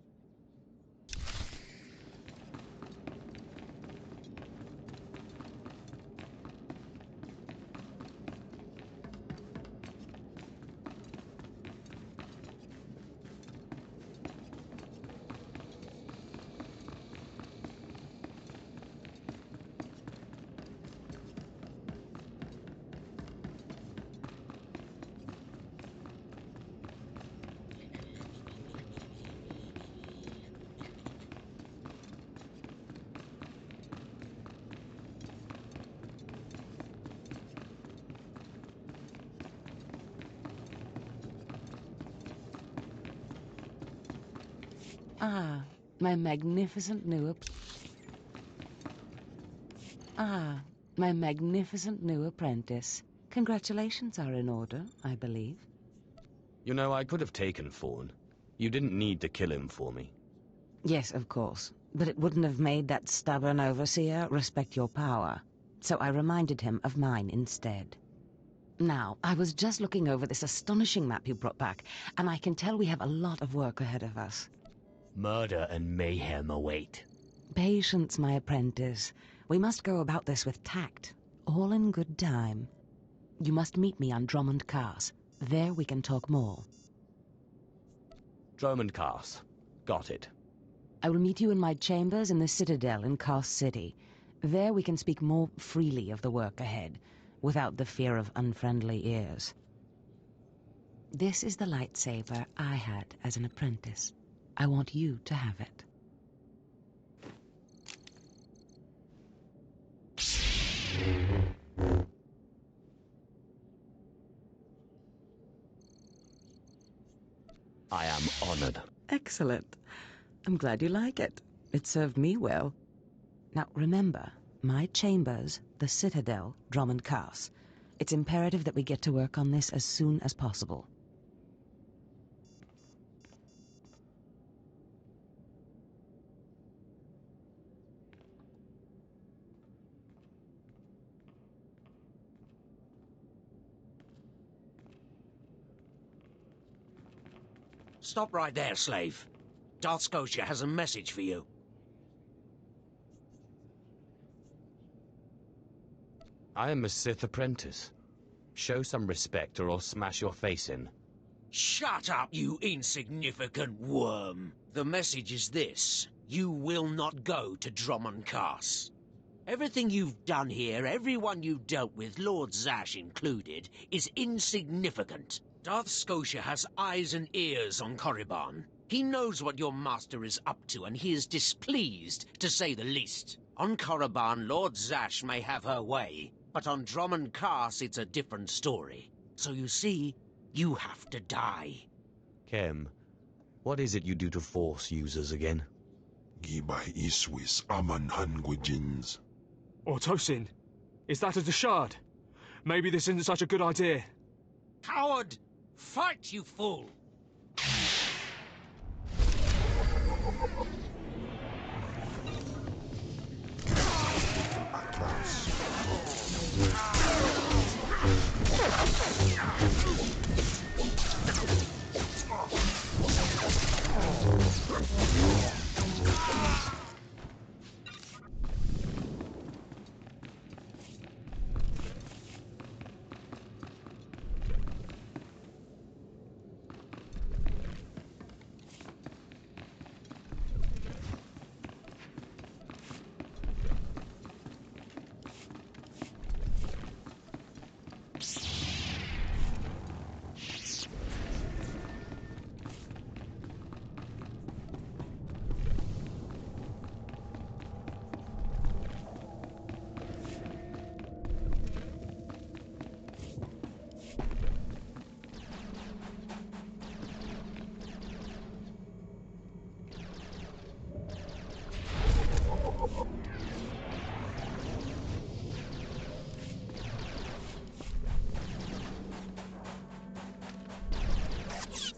Ah, my magnificent new apprentice. Congratulations are in order, I believe. You know, I could have taken Fawn. You didn't need to kill him for me. Yes, of course. But it wouldn't have made that stubborn overseer respect your power. So I reminded him of mine instead. Now, I was just looking over this astonishing map you brought back, and I can tell we have a lot of work ahead of us. Murder and mayhem await. Patience, my apprentice. We must go about this with tact, all in good time. You must meet me on Drummond Cars. There we can talk more. Drummond Cars. Got it. I will meet you in my chambers in the Citadel in Cars City. There we can speak more freely of the work ahead, without the fear of unfriendly ears. This is the lightsaber I had as an apprentice. I want you to have it. I am honored. Excellent. I'm glad you like it. It served me well. Now remember, my chambers, the Citadel, Drummond Cars. It's imperative that we get to work on this as soon as possible. Stop right there, slave. Darth Scotia has a message for you. I am a Sith apprentice. Show some respect or I'll smash your face in. Shut up, you insignificant worm. The message is this. You will not go to Drummond Cars. Everything you've done here, everyone you dealt with, Lord Zash included, is insignificant. Darth Scotia has eyes and ears on Korriban. He knows what your master is up to, and he is displeased, to say the least. On Korriban, Lord Zash may have her way, but on Drummond Cars, it's a different story. So you see, you have to die. Kem, what is it you do to Force users again? Gibay iswis aman hangwejins. Autosin, is that a Deshard? Maybe this isn't such a good idea. Coward! Fight, you fool!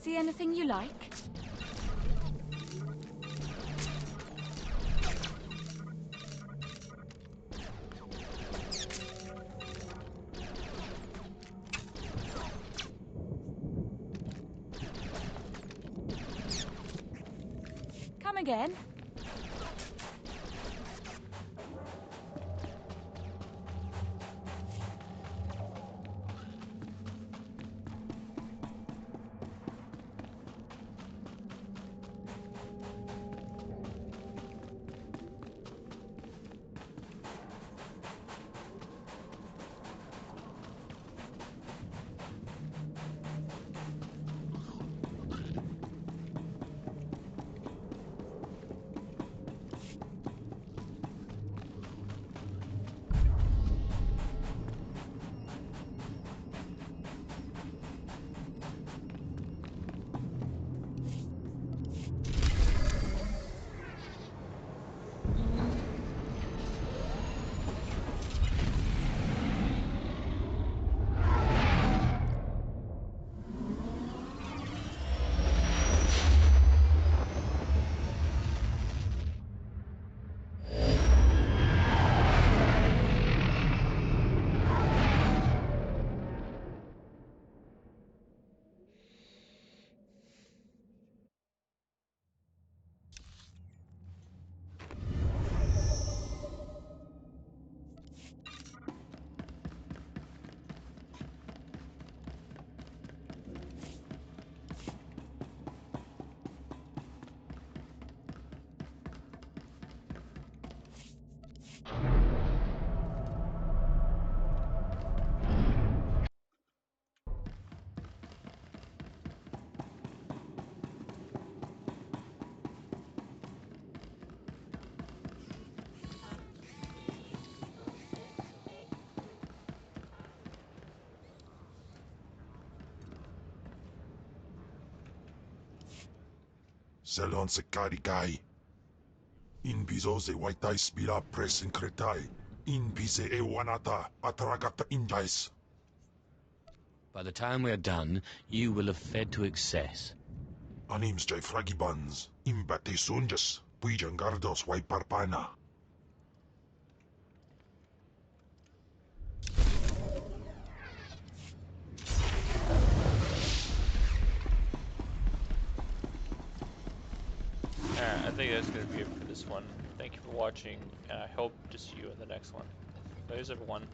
See anything you like? Come again. selon se karikai. In piso se waitai spila press in kretai. In pise e wanata atragata indais. By the time we're done, you will have fed to excess. Anims jai fragibans, imbate sunjas, puijangardos wai parpana. Alright, I think that's going to be it for this one. Thank you for watching, and I hope to see you in the next one. Thanks everyone.